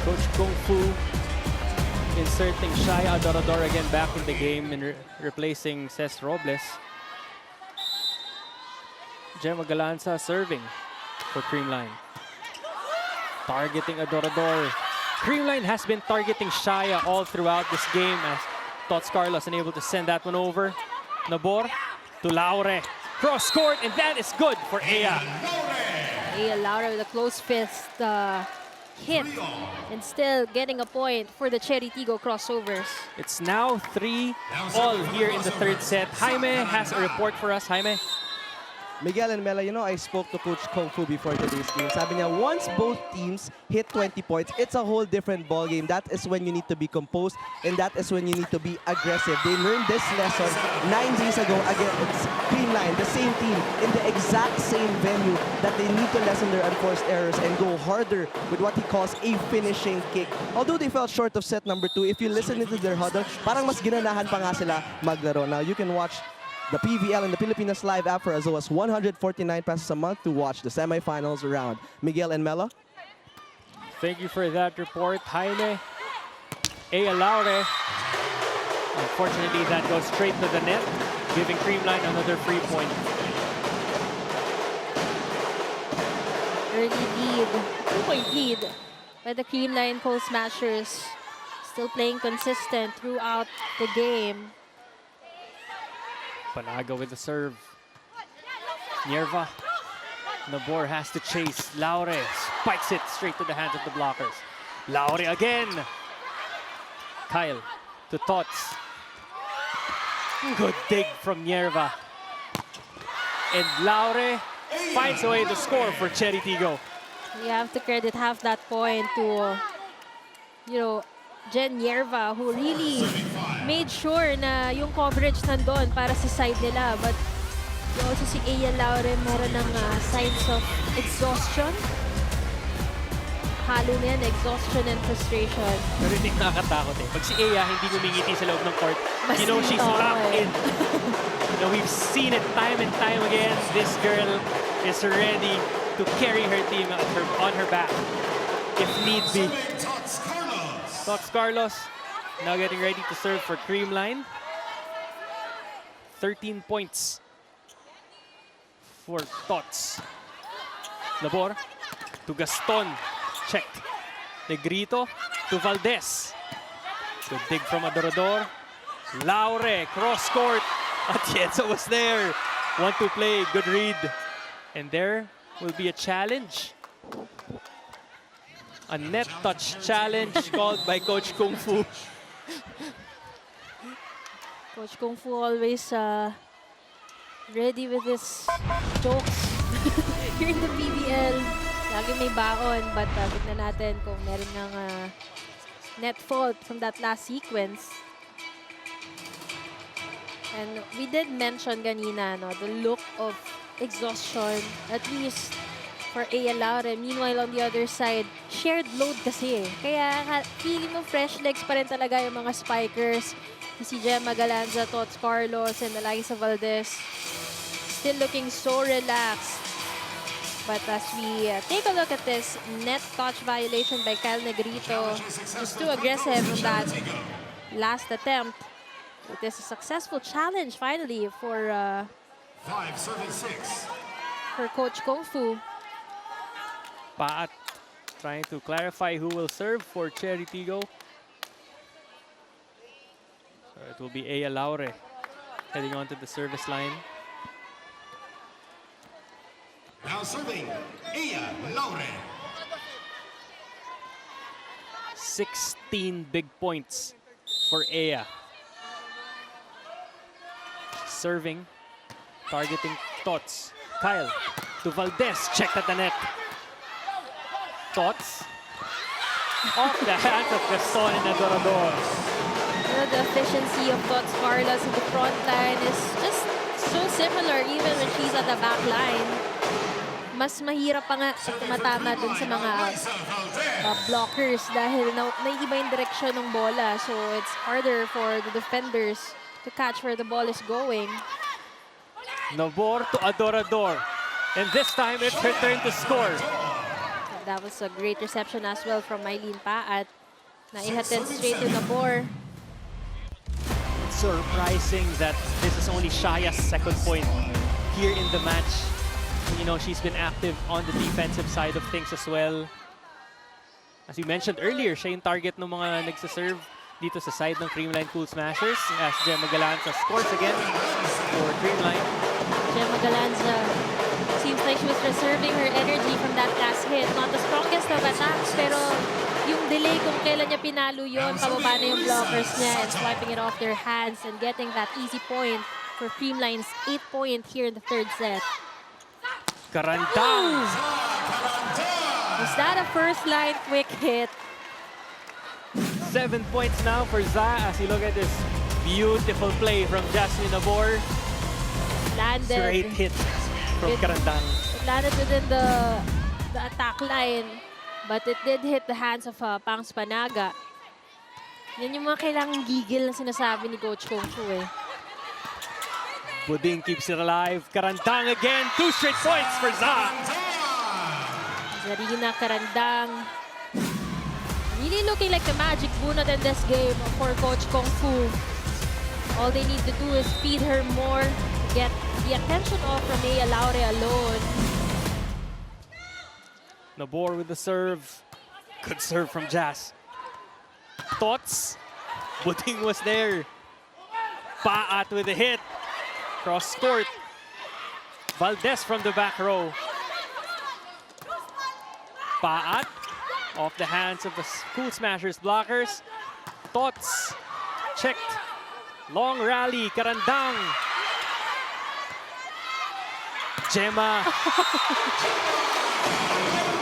Coach Kung Fu inserting Shai Adorador again back in the game and replacing Ces Robles. Gemma Galanza serving for Creamline. Targeting Adorador. Creamline has been targeting Shaya all throughout this game as Tots Carlos unable to send that one over. Nabor to Laure. Cross court, and that is good for Ea. Ea Laura with a close fist hit and still getting a point for the Chery Tiggo Crossovers. It's now 3-all here in the third set. Jaime has a report for us. Jaime. Miguel and Mela, you know, I spoke to Coach Kung Fu before today's game. Sabi niya, once both teams hit 20 points, it's a whole different ballgame. That is when you need to be composed, and that is when you need to be aggressive. They learned this lesson 9 days ago against Creamline, the same team, in the exact same venue, that they need to lessen their unforced errors and go harder with what he calls a finishing kick. Although they fell short of set number 2, if you listen to their huddle, parang mas ginanahan pa nga sila maglaro. Now, you can watch the PVL and the Pilipinas Live app for as low as 149 pesos a month to watch the semifinals round. Miguel and Mela? Thank you for that report, Jaime. Ea Laure. Unfortunately, that goes straight to the net, giving Creamline another free point. Early lead, 2-point lead by the Creamline Cool Smashers. Still playing consistent throughout the game. Panaga with the serve. Nierva. Nabor has to chase. Laure spikes it straight to the hands of the blockers. Laure again. Kyle to Tots. Good dig from Nierva. And Laure finds a way to score for Chery Tiggo. You have to credit half that point to, Jen Nierva, who really made sure na yung coverage nandun para sa side nila. But also si Ea Laure meron ng signs of exhaustion. Halo na yan, exhaustion and frustration. Pero hindi nakakatakot eh. Pag si Ea hindi ngumingiti sa loob ng court, she's locked in. We've seen it time and time again. This girl is ready to carry her team on her back if need be. Tots Carlos now getting ready to serve for Creamline. 13 points for Tots. Labor to Gaston. Checked. Negrito to Valdez. Good dig from Adorador. Laure, cross court. Atienza was there. 1-2 play, good read. And there will be a challenge. A net touch challenge called by Coach Kung Fu. Coach Kung Fu always ready with his jokes here in the PVL. Lagi may baon, but tignan natin kung meron ng net fault from that last sequence. And we did mention kanina, the look of exhaustion, at least for Ea Laure. Meanwhile, on the other side, shared load kasi. Kaya feeling mo fresh legs pa rin talaga yung mga spikers. Si Gemma Galanza, Tots Carlos, and Eliza Valdez. Still looking so relaxed. But as we take a look at this net touch violation by Kyle Negrito, was too aggressive on that last attempt. It is a successful challenge finally for Coach Kung Fu. Paat trying to clarify who will serve for Chery Tiggo. So it will be Ea Laure heading onto the service line. Now serving, Ea Laure. 16 big points for Ea. Serving, targeting Tots. Kyle to Valdez, checked at the net. Tots off the hands of Gaston and Adorador. The efficiency of Tots Carlos in the front line is just so similar even when she's at the back line. Mas mahirap pa nga tumatama dun sa mga blockers dahil naiiba yung direksyon ng bola. So it's harder for the defenders to catch where the ball is going. Nabor to Adorador. And this time it's her turn to score. That was a great reception as well from Mylene Paat na ihatid straight to Nabor. Surprising that this is only Shaya's second point here in the match. You know, she's been active on the defensive side of things as well. As you mentioned earlier, siya yung target ng mga nagsaserve dito sa side ng Creamline Cool Smashers as Gemma Galanza scores again for Creamline. Gemma Galanza seems like she was reserving her energy from that last hit. Not the strongest of attacks, pero yung delay kung kailan niya pinalo yun, pababa na yung blockers niya and swiping it off their hands and getting that easy point for Creamline's 8th point here in the third set. Karandang! Was that a first line quick hit? 7 points now for Za as you look at this beautiful play from Jasmine Nabor. Landed. Straight hit from Karandang. It landed within the attack line, but it did hit the hands of Pangs Panaga. Yan yung mga kailangang gigil na sinasabi ni Coach Kung Fu eh. Buding keeps it alive. Karandang again. 2 straight points for Za. Zarina Karandang. Really looking like the magic bunot in this game for Coach Kung Fu. All they need to do is feed her more, get the attention off Romea Laure alone. Nabor with the serve. Good serve from Jazz. Thoughts? Buding was there. Paat with a hit. Cross court. Valdez from the back row. Paat off the hands of the Cool Smashers blockers. Thoughts. Checked. Long rally. Karandang. Gemma.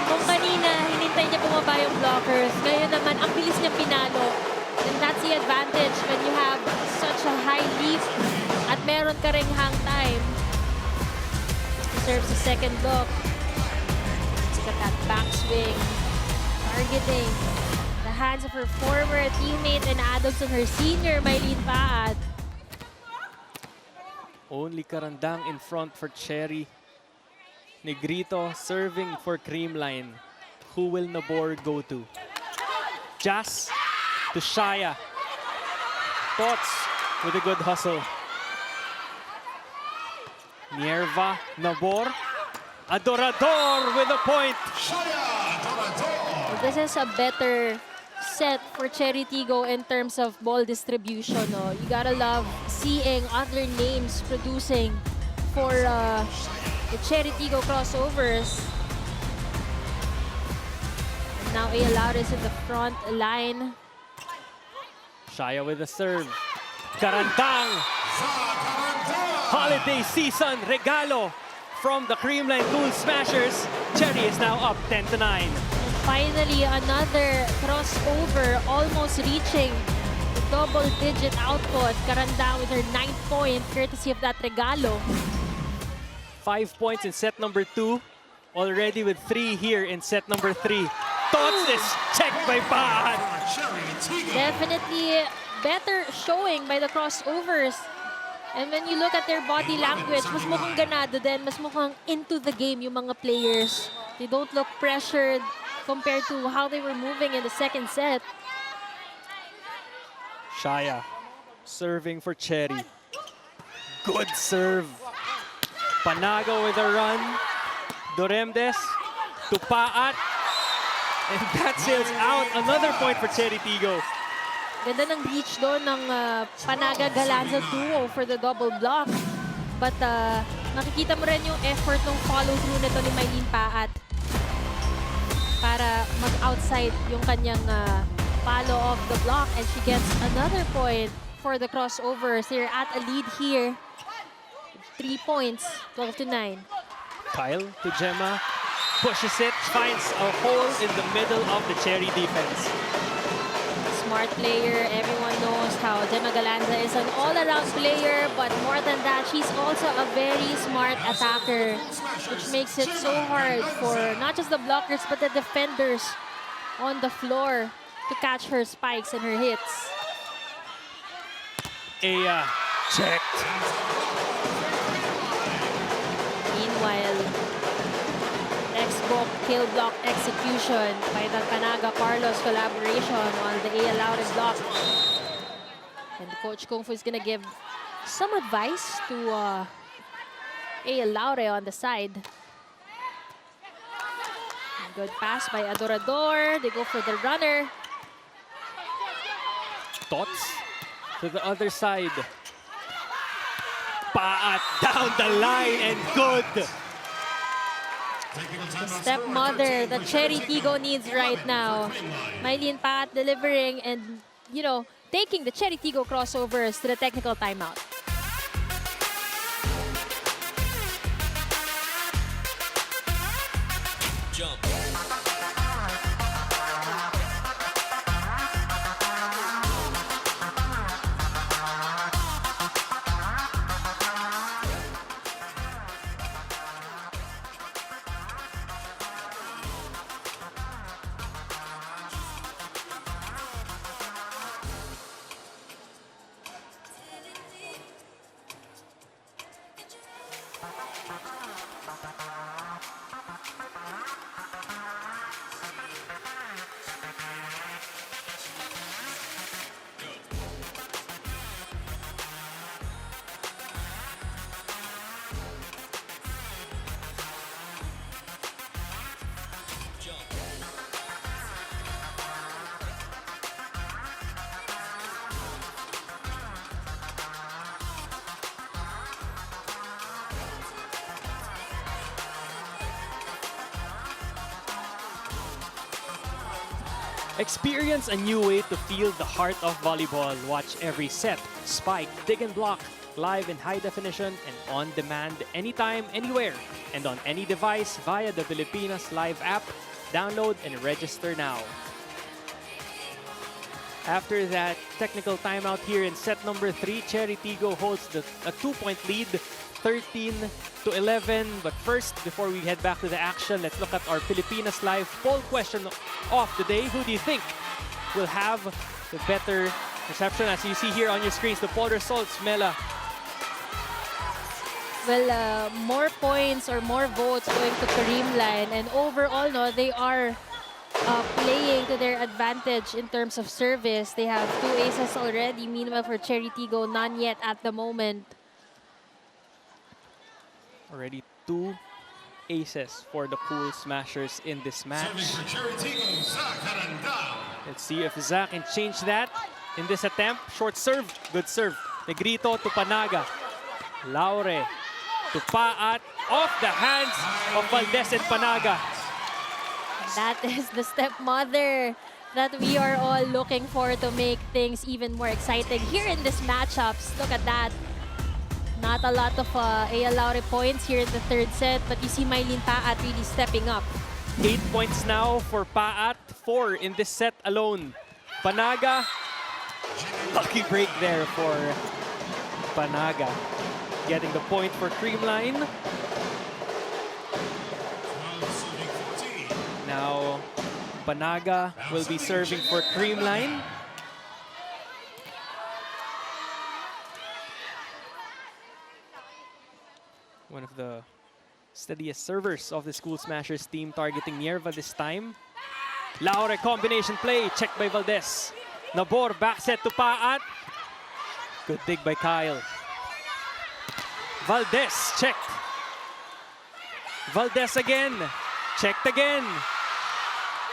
Kung kanina, hinintay niya bumaba yung blockers. Ngayon naman, ang bilis niya pinalo. And that's the advantage when you have such a high lead at meron ka ring hang time. Serves the second look. Look at that backswing. Targeting the hands of her former teammate and adults on her senior, Mylene Paat. Only Karandang in front for Chery. Negrito serving for Creamline. Who will Nabor go to? Jazz to Shaya. Thoughts with a good hustle. Nierva, Nabor. Adorador with a point. This is a better set for Chery Tiggo in terms of ball distribution. No? You gotta love seeing other names producing for the Chery Tiggo Crossovers. And now Aya Laure is in the front line. Shaya with the serve. Karandang. Holiday season regalo from the Creamline Cool Smashers. Chery is now up 10-9. Finally, another crossover, almost reaching the double-digit output. Karandang with her 9th point, courtesy of that regalo. 5 points in set number 2. Already with 3 here in set number 3. Thoughts is checked by Paat. Definitely better showing by the crossovers. And when you look at their body language, mas mukhang ganado din, mas mukhang into the game yung mga players. They don't look pressured compared to how they were moving in the second set. Shaya serving for Chery. Good serve. Panago with a run. Doremdes to Paat. And that sails out. Another point for Chery Tiggo. Ganda ng reach doon ng Panaga Galanza duo for the double block. But makikita mo rin yung effort ng follow-through nito ni Mylene Paat para mag-outside yung kanyang follow off the block. And she gets another point for the crossovers. They're at a lead here. 3 points, 12-9. Kyle to Gemma. Pushes it, finds a hole in the middle of the Chery defense. Smart player. Everyone knows how Gemma Galanza is an all-around player, but more than that, she's also a very smart attacker, which makes it so hard for not just the blockers, but the defenders on the floor to catch her spikes and her hits. Aya checked. Meanwhile, textbook kill block execution by the Panaga Carlos collaboration on the A. Laure block. And Coach Kung Fu is going to give some advice to A. Laure on the side. Good pass by Adorador. They go for the runner. Tots to the other side. Paat down the line and good. The stepmother that Chery Tiggo needs right now. Mylene Paat delivering and, you know, taking the Chery Tiggo Crossovers to the technical timeout. Jump. Experience a new way to feel the heart of volleyball. Watch every set, spike, dig and block, live in high definition and on demand anytime, anywhere, and on any device via the Filipinas Live app. Download and register now. After that technical timeout here in set number 3, Chery Tiggo holds a 2-point lead, 13-11. But first, before we head back to the action, let's look at our Filipinas Live poll question of the day. Who do you think will have the better reception? As you see here on your screens, the poll results, Mela. Well, more points or more votes going to Creamline. And overall, no, they are playing to their advantage in terms of service. They have 2 aces already. Meanwhile, for Chery Tiggo, none yet at the moment. Already 2 aces for the Cool Smashers in this match. Let's see if Zach can change that in this attempt. Short serve, good serve. Negrito to Panaga. Laure to Paat, off the hands of Valdez and Panaga. That is the stepmother that we are all looking for to make things even more exciting here in this matchups. Look at that. Not a lot of A. Laure points here in the third set, but you see Mylene Paat really stepping up. 8 points now for Paat, 4 in this set alone. Panaga, lucky break there for Panaga. Getting the point for Creamline. Now, Panaga will be serving for Creamline. One of the steadiest servers of the Cool Smashers team, targeting Nierva this time. Laure combination play, checked by Valdez. Nabor back set to Paat. Good dig by Kyle. Valdez checked. Valdez again. Checked again.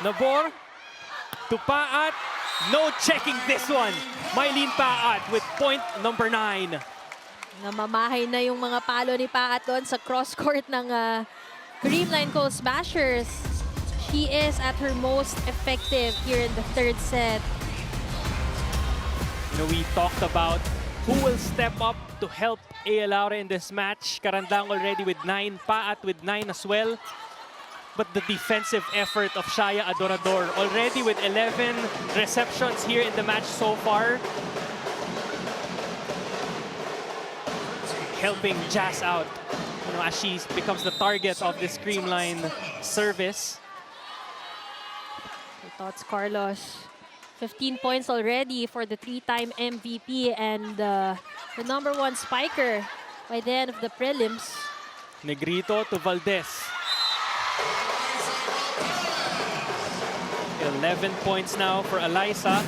Nabor to Paat. No checking this one. Mylene Paat with point number 9. Namamahay na yung mga palo ni Paat doon sa cross-court ng Creamline Cool Smashers. She is at her most effective here in the third set. You know, we talked about who will step up to help A. Laure in this match. Karandang already with 9, Paat with 9 as well. But the defensive effort of Shaya Adorador, already with 11 receptions here in the match so far. Helping Jazz out, you know, as she becomes the target of this Creamline service. Tots Carlos, 15 points already for the 3-time MVP and the #1 spiker by the end of the prelims. Negrito to Valdez. 11 points now for Alyssa.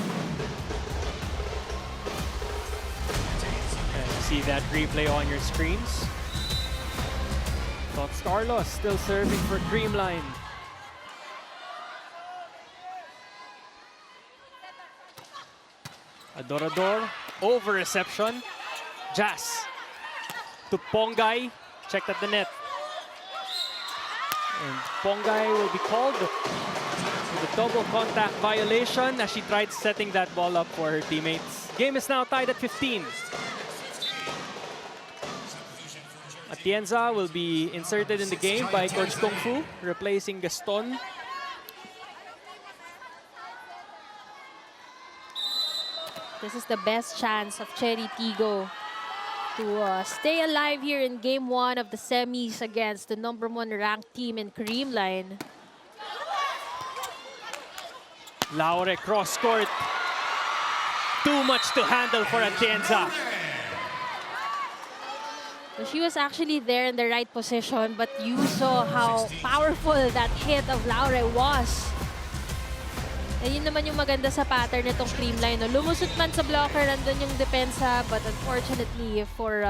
And you see that replay on your screens. Tots Carlos still serving for Creamline. Adorador over reception. Jazz to Pongay, checked at the net. And Pongay will be called with a double contact violation as she tried setting that ball up for her teammates. Game is now tied at 15. Atienza will be inserted in the game by Coach Kung Fu, replacing Gaston. This is the best chance of Chery Tiggo to stay alive here in Game 1 of the semis against the #1 ranked team in Creamline. Laure cross court. Too much to handle for Atienza. She was actually there in the right position, but you saw how powerful that hit of Laure was. Eh, yun naman yung maganda sa pattern nitong Creamline. No? Lumusot man sa blocker, nandun yung depensa, but unfortunately for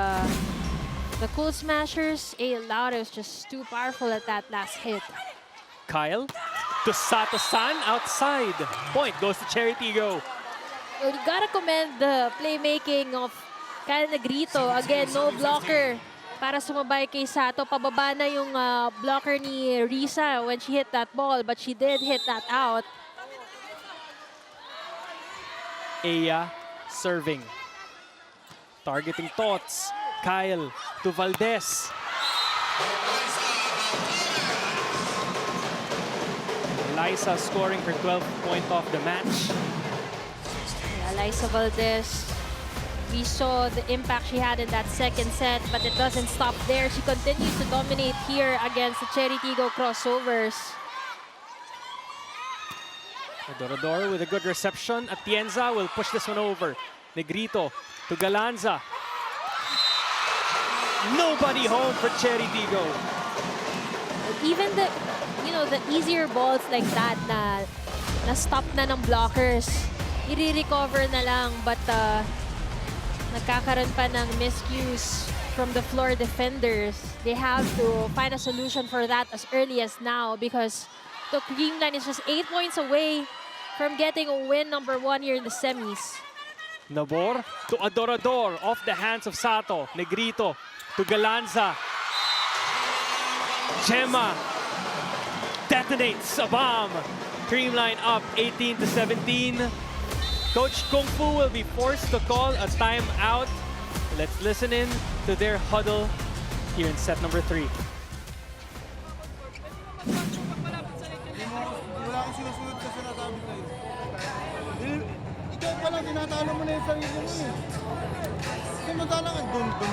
the Cool Smashers, Laure was just too powerful at that last hit. Kyle to Sato-san outside. Point goes to Chery Tiggo. Well, you gotta commend the playmaking of Kyle Negrito. Again, no blocker para sumabay kay Sato. Pababa na yung blocker ni Risa when she hit that ball, but she did hit that out. Aya serving. Targeting Tots. Kyle to Valdez. Liza scoring her 12th point of the match. Yeah, Liza Valdez. We saw the impact she had in that second set, but it doesn't stop there. She continues to dominate here against the Chery Tiggo Crossovers. Adorador with a good reception. Atienza will push this one over. Negrito to Galanza. Nobody home for Chery Tiggo. Even the, the easier balls like that na stop na ng blockers, i-recover na lang, but nagkakaroon pa ng miscues from the floor defenders. They have to find a solution for that as early as now, because the Creamline is just 8 points away from getting a win #1 here in the semis. Nabor to Adorador off the hands of Sato. Negrito to Galanza. Gemma detonates a bomb. Creamline up 18-17. Coach Kung Fu will be forced to call a timeout. Let's listen in to their huddle here in set #3. Wala akong sinusunod sa sinasabi sa'yo. Ikaw pa lang, tinatalo mo na yung sarili mo eh. Samantala nga, doon ka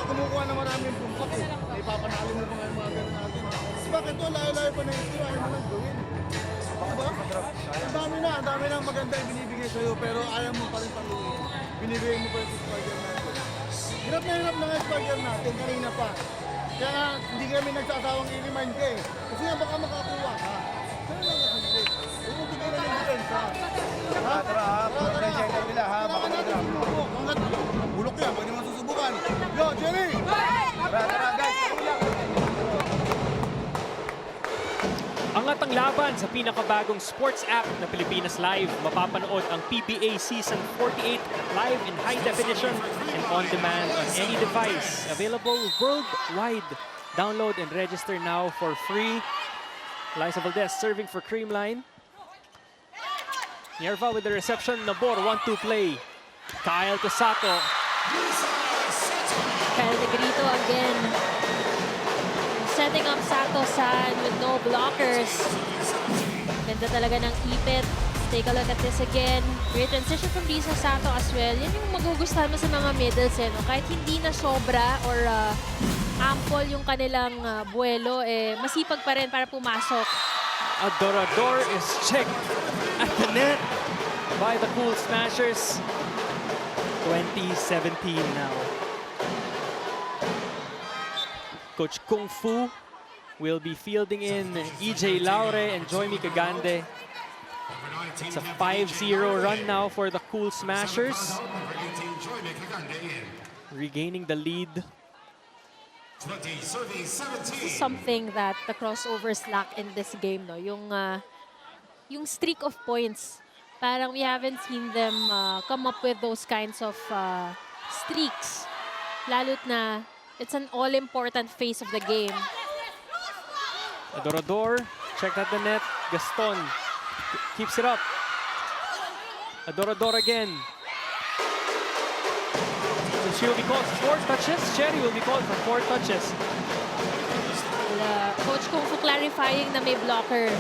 kumukuha na maraming bumpak eh. Ipapanalo mo pa nga yung mga ganun natin. Bakit to? Layo-layo pa na yung tiro, ayaw mo lang gawin. Diba? Ang dami na maganda yung binibigay sa'yo, pero ayaw mo pa rin paluin. Binibigay mo pa yung Spider natin. Hirap na nga Spider natin, kanina pa. Kaya nga, hindi kami nagsasawang i-remind ka eh. Kasi nga baka makakuha ka. Kaya lang kasi bumibigay na yung defense ha. Tara ha, pag-pressure ka nila ha. Baka natin bulok. Hanggat bulok yan, pag naman susubukan. Yo, Chery! Tara guys! Angat ang laban sa pinakabagong sports app na Pilipinas Live. Mapapanood ang PBA Season 48 live in high definition and on demand on any device. Available worldwide. Download and register now for free. Liza Valdez serving for Creamline. Nierva with the reception. Nabor, 1-2 play. Kyle to Sato. Kyle Negrito again. Setting up Sato-san with no blockers. Ganda talaga ng ipit. Take a look at this again. Great transition from Risa Sato as well. Yan yung magugustuhan mo sa mga middles. No? Kahit hindi na sobra or ample yung kanilang buwelo, masipag pa rin para pumasok. Adorador is checked at the net by the Cool Smashers. 2017 now. Coach Kung Fu will be fielding in EJ Laure and Joymi Cagande. It's a 5-0 run now for the Cool Smashers. Regaining the lead. Something that the crossovers lack in this game, no? Yung streak of points. Parang we haven't seen them come up with those kinds of streaks. Lalo't na it's an all-important phase of the game. Adorador, checked at the net. Gaston keeps it up. Adorador again. She will be called for 4 touches. Chery will be called for 4 touches. Coach Kung Fu clarifying na may blocker.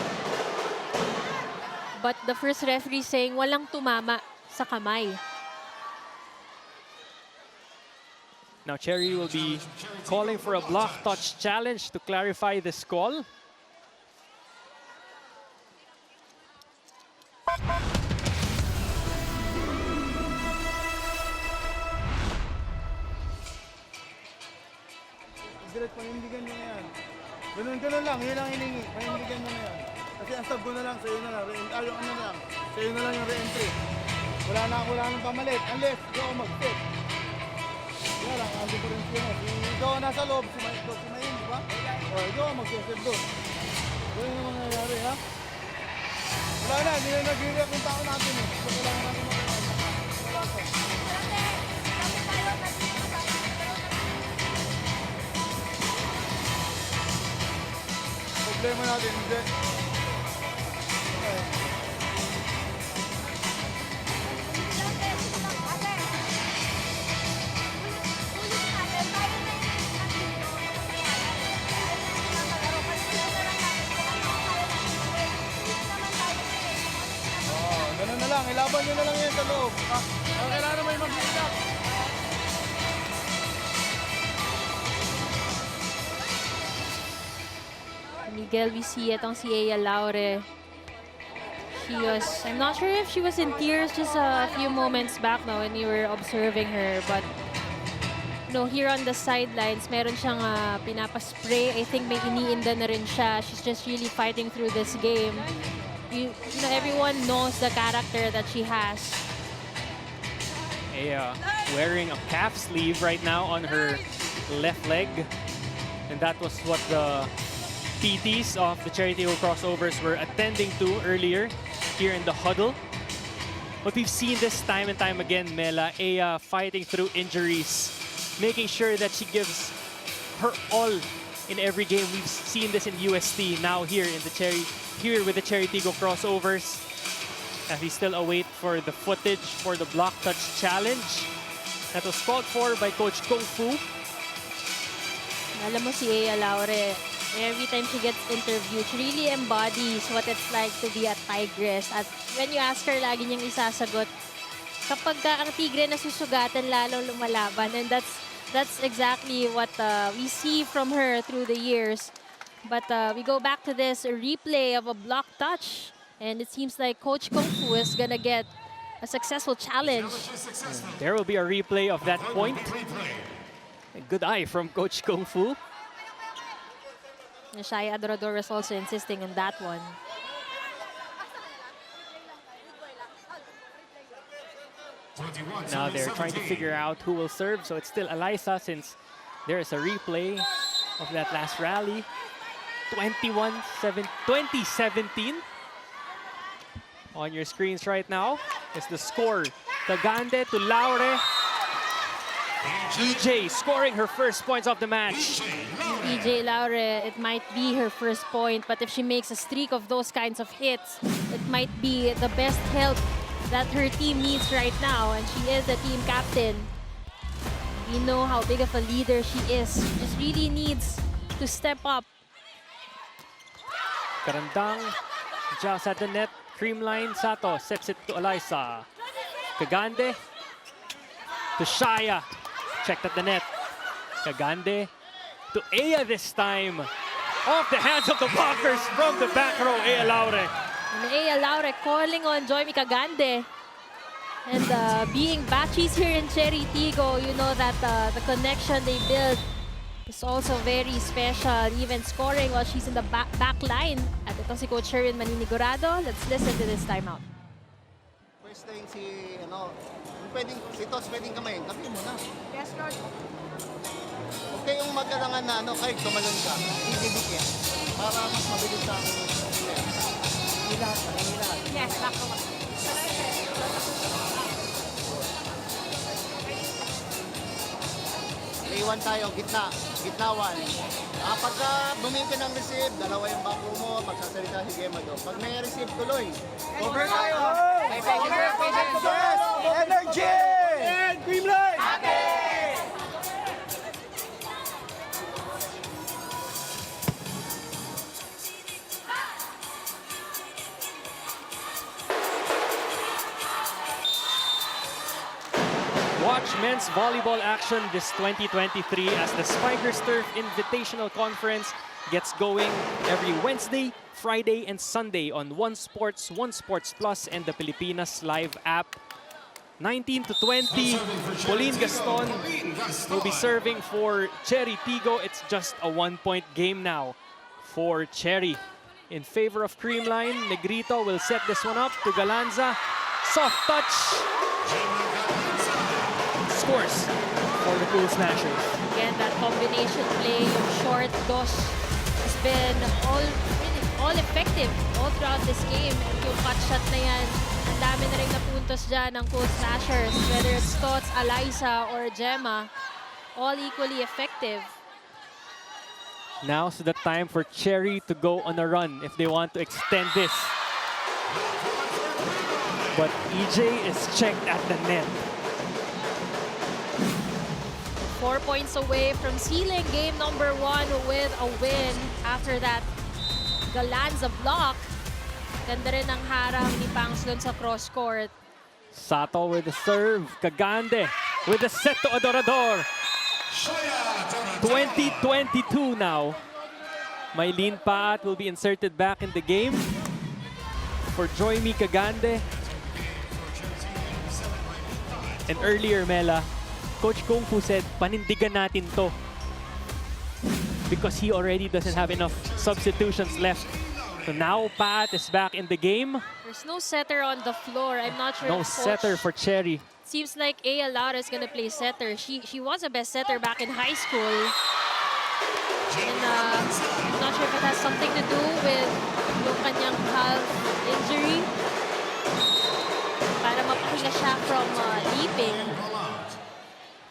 But the first referee saying walang tumama sa kamay. Now Chery will be calling for a block touch challenge to clarify this call. Direct, panindigan nyo na yan. Ganun lang, yun lang hiningi. Panindigan nyo na yan. Kasi ang sub ko na lang, sa'yo na lang. Yung ano na lang, sa'yo na lang yung re-entry. Wala nang pamalit. Unless, di ako mag-fit. Kaya lang, ando pa rin siya. Ikaw nasa loob, sumayin, di ba? O, ikaw mag-set doon. Ganun yung mangyayari, ha? Wala na, hindi na nag-react yung tao natin, eh. So, kailangan natin wala ko. Problema natin, hindi. Ganun na lang, ilaban nyo na lang yan sa loob. Kailangan na may mag-iilap. Miguel, we see itong si Aya Laure. I'm not sure if she was in tears just a few moments back now when you were observing her. But, here on the sidelines, meron siyang pinapaspray. I think may iniinda na rin siya. She's just really fighting through this game. Everyone knows the character that she has. Aya wearing a calf sleeve right now on her left leg. And that was what the PTs of the Chery Tiggo Crossovers were attending to earlier here in the huddle. But we've seen this time and time again, Mela, Aya fighting through injuries, making sure that she gives her all in every game. We've seen this in UST, now here with the Chery Tiggo Crossovers. As we still await for the footage for the block touch challenge that was called for by Coach Kung Fu. Alam mo si Aya Laure, every time she gets interviewed, she really embodies what it's like to be a tigress. At when you ask her, lagi niyang isasagot, kapag ang tigre nasusugatan, lalong lumalaban. And that's exactly what we see from her through the years. But we go back to this replay of a block touch. And it seems like Coach Kung Fu is going to get a successful challenge. There will be a replay of that point. A good eye from Coach Kung Fu. Shaya Adorador is also insisting on that one. Now they're trying to figure out who will serve. So it's still Eliza since there is a replay of that last rally. 2017. On your screens right now is the score. Tagande to Laure. EJ scoring her first points of the match. EJ Laure, it might be her first point, but if she makes a streak of those kinds of hits, it might be the best help that her team needs right now, and she is the team captain. We know how big of a leader she is. She just really needs to step up. Karandang just at the net. Creamline Sato sets it to Eliza. Kagande to Shaya. Checked at the net. Kagande to Aya this time. Off the hands of the blockers from the back row, Aya Laure. And Aya Laure calling on Joymi Kagande. And being batchies here in Chery Tiggo, you know that the connection they build is also very special. Even scoring while she's in the back line. At itong si Coach Sherwin Maninigurado. Let's listen to this timeout. restrain si, pwedeng, si Tos pwedeng kamayin, kami mo na. Yes, coach. Huwag kayong mag-alangan na, kahit tumalon ka, ididikit. Para mas mabilis ang Hilahat. Yes, back to Play 1 tayo, gitna 1. Pagka bumili ka ng receive, dalawa yung bako mo, magsasalita si Gemado. Pag may receive, tuloy. Over tayo! Energy! And Creamline! Watch men's volleyball action this 2023 as the Spikers Turf Invitational Conference gets going every Wednesday, Friday, and Sunday on One Sports, One Sports Plus, and the Pilipinas Live app. 19 to 20, Pauline Gaston will be serving for Chery Tiggo. It's just a 1-point game now for Chery. In favor of Creamline, Negrito will set this one up to Galanza. Soft touch. Scores for the Cool Smashers. Again, that combination play, yung short dos, has been all effective all throughout this game. Yung cut shot na yan, ang dami na rin napuntos dyan ng Cool Smashers. Whether it's Tots, Eliza, or Gemma, all equally effective. Now's the time for Chery to go on a run if they want to extend this. But EJ is checked at the net. 4 points away from sealing game number 1 with a win. After that, Galanza block. Ganda rin ang harang ni Pangs dun sa cross court. Sato with the serve. Kagande with the set to Adorador. 20-22 now. Mylene Paat will be inserted back in the game for Joymi Kagande. And earlier, Mela, Coach Kung Fu said, panindigan natin to. Because he already doesn't have enough substitutions left. So now Pat is back in the game. There's no setter on the floor. I'm not sure. No setter for Chery. Seems like Aya Laura is gonna play setter. She was a best setter back in high school. And I'm not sure if it has something to do with yung kanyang calf injury. Para mapahinga siya from leaping.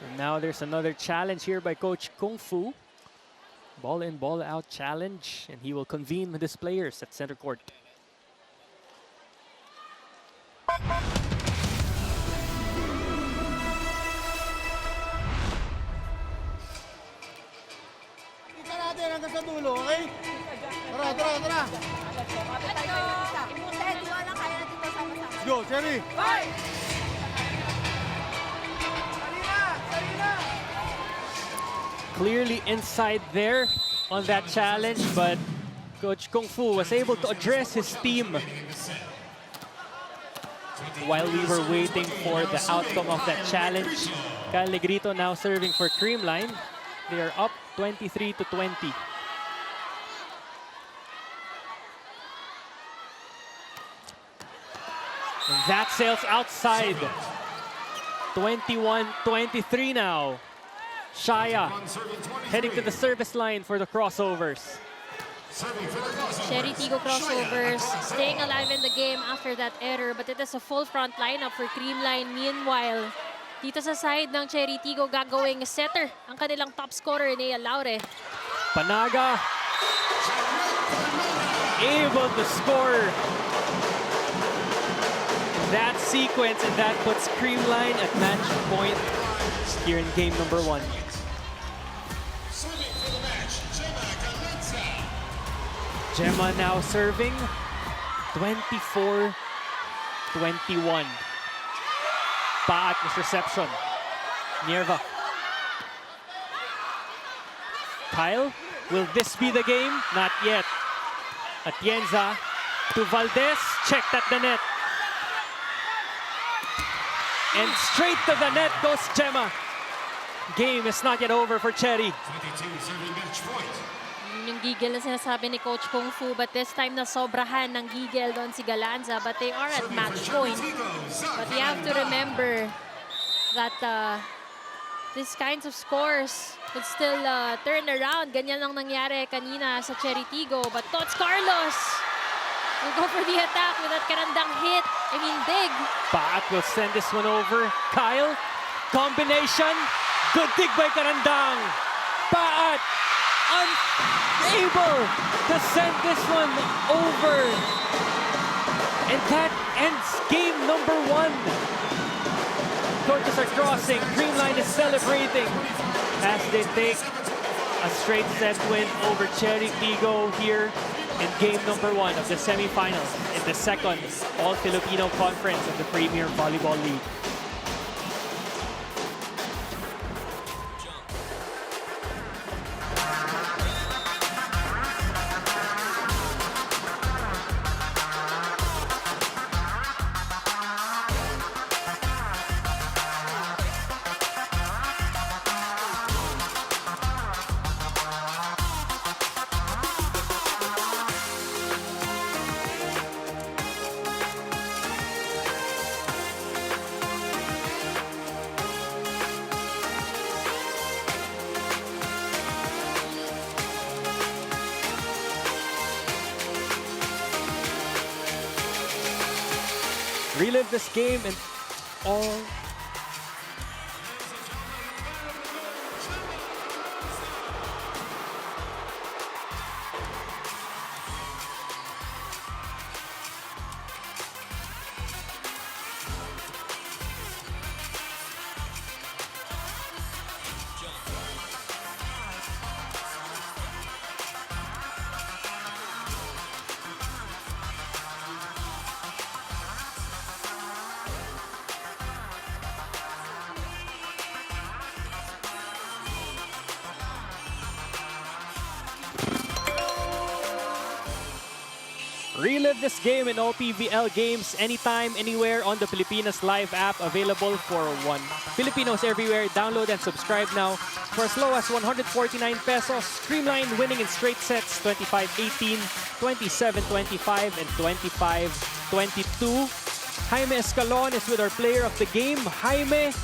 And now there's another challenge here by Coach Kung Fu. Ball in, ball out challenge. And he will convene with his players at center court. Kita natin hanggang sa dulo, okay? Tara, tara, tara. Let's go, Chery. Bye! Clearly inside there on that challenge, but Coach Kung Fu was able to address his team while we were waiting for the outcome of that challenge. Kyle Negrito now serving for Creamline. They are up 23 to 20. And that sails outside. 21-23 now. Shaya heading to the service line for the crossovers. Chery Tiggo Crossovers staying alive in the game after that error, but it is a full front lineup for Creamline. Meanwhile, dito sa side ng Chery Tiggo gagawing setter ang kanilang top scorer, Nea Laure. Panaga able to score that sequence, and that puts Creamline at match point here in game number 1. Gemma now serving 24-21. Paat with reception. Nierva. Kyle, will this be the game? Not yet. Atienza to Valdez, checked at the net. And straight to the net goes Gemma. Game is not yet over for Chery. Yung gigil na sinasabi ni Coach Kung Fu, but this time na sobrahan ng gigil doon si Galanza, but they are at match point. But you have to remember that these kinds of scores could still turn around. Ganyan ang nangyari kanina sa Chery Tiggo, but Tots Carlos will go for the attack with that karandang hit. I mean, dig. Paat will send this one over. Kyle, combination. Good dig by Karandang. Paat unable to send this one over. And that ends game number 1. Torches are crossing. Creamline is celebrating as they take a straight set win over Chery Tiggo here in game number 1 of the semifinals in the second All-Filipino Conference of the Premier Volleyball League. Relive this game and all. Relive this game in all PVL games anytime, anywhere on the Pilipinas Live app, available for Filipinos everywhere. Download and subscribe now. For as low as 149 pesos, Creamline winning in straight sets 25-18, 27-25, and 25-22. Jaime Escalon is with our player of the game. Jaime,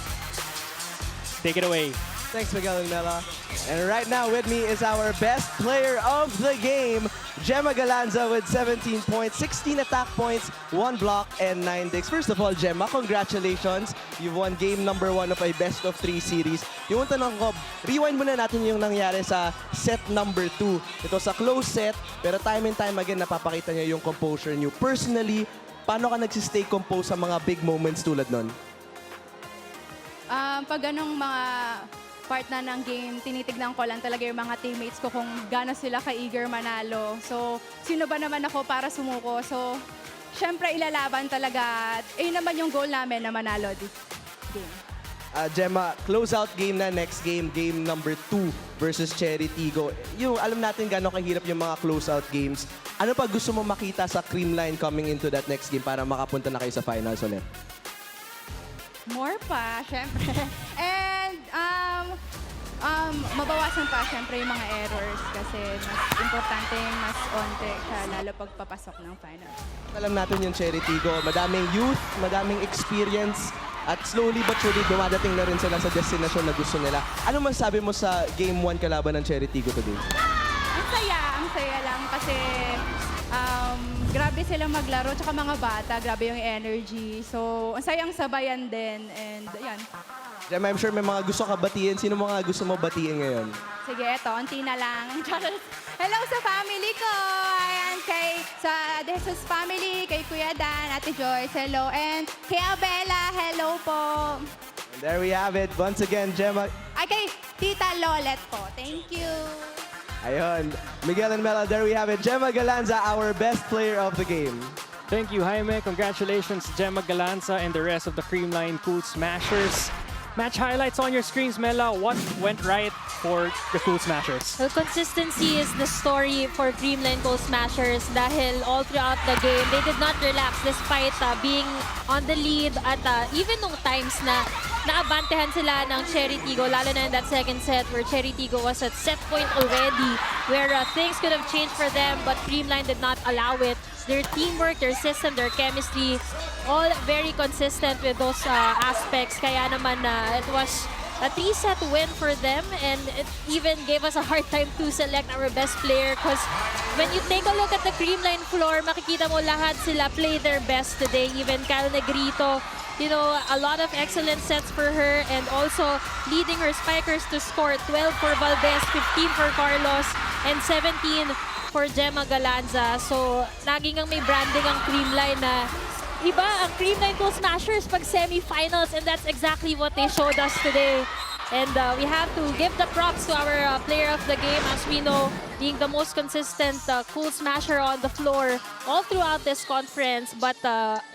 take it away. Thanks, Miguel Mela. And right now with me is our best player of the game, Gemma Galanza, with 17 points, 16 attack points, 1 block, and 9 digs. First of all, Gemma, congratulations. You've won game number 1 of a best-of-3 series. Yung tanong ko, rewind muna natin yung nangyari sa set number 2. Ito sa close set, pero time and time again, napapakita niyo yung composure niyo. Personally, paano ka nagsistay composed sa mga big moments tulad nun? Pag anong mga part na ng game, tinitignan ko lang talaga yung mga teammates ko kung gaano sila ka-eager manalo. So, sino ba naman ako para sumuko? So, syempre ilalaban talaga. Yun naman yung goal namin na manalo this game. Gemma, close-out game na next game, game number 2 versus Chery Tiggo. Yung alam natin gano'ng kahirap yung mga close-out games. Ano pa gusto mo makita sa Creamline coming into that next game para makapunta na kayo sa finals ulit? More pa, syempre. And mabawasan pa syempre yung mga errors kasi mas importante, mas onte siya lalo pagpapasok ng final. Alam natin yung Chery Tiggo, madaming youth, madaming experience, at slowly but surely dumadating na rin sila sa destination na gusto nila. Ano masabi mo sa Game 1 kalaban ng Chery Tiggo today? Ang saya lang kasi grabe silang maglaro, tsaka mga bata, grabe yung energy. So, ang sayang sabayan din, and ayan. Gemma, I'm sure may mga gusto ka batiin. Sino mga gusto mo batiin ngayon? Sige, eto, unti na lang. Hello sa family ko! Ayan, sa Jesus family, kay Kuya Dan, Ate Joyce, hello. And kay Abela, hello po. And there we have it. Once again, Gemma. Ay, kay Tita Lolet po. Thank you. Ayun, Miguel and Mela, there we have it. Gemma Galanza, our best player of the game. Thank you, Jaime. Congratulations, Gemma Galanza and the rest of the Creamline Cool Smashers. Match highlights on your screens, Mela. What went right for the Cool Smashers? Well, consistency is the story for Creamline Cool Smashers dahil all throughout the game, they did not relax despite being on the lead at even nung times na naabantehan sila ng Chery Tiggo, lalo na in that second set where Chery Tiggo was at set point already, where things could have changed for them, but Creamline did not allow it. Their teamwork, their system, their chemistry, all very consistent with those aspects. Kaya naman it was a 3-set win for them, and it even gave us a hard time to select our best player because when you take a look at the Creamline floor, makikita mo lahat sila play their best today. Even Kyle Negrito, you know, a lot of excellent sets for her, and also leading her spikers to score 12 for Valdez, 15 for Carlos, and 17 for Gemma Galanza. So, naging ang may branding ang Creamline na iba ang Creamline Cool Smashers pag semifinals, and that's exactly what they showed us today. And we have to give the props to our player of the game, as we know, being the most consistent Cool Smasher on the floor all throughout this conference. But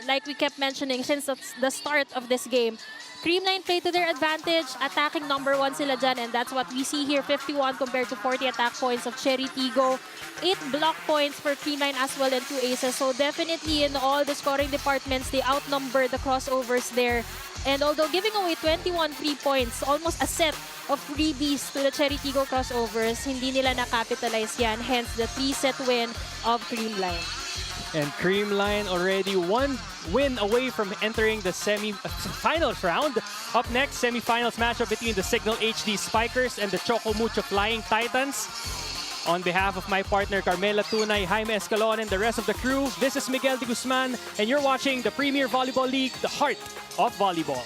like we kept mentioning since the start of this game, Creamline played to their advantage, attacking number 1 sila dyan, and that's what we see here, 51 compared to 40 attack points of Chery Tiggo. 8 block points for Creamline as well, and 2 aces. So definitely in all the scoring departments, they outnumber the crossovers there. And although giving away 21 free points, almost a set of freebies to the Chery Tiggo crossovers, hindi nila na-capitalize yan, hence the 3-set win of Creamline. And Creamline already one win away from entering the semi-finals round. Up next, semi-finals matchup between the Signal HD Spikers and the Choco Mucho Flying Titans. On behalf of my partner Carmela Tunay, Jaime Escalon, and the rest of the crew, this is Miguel de Guzman, and you're watching the Premier Volleyball League, the heart of volleyball.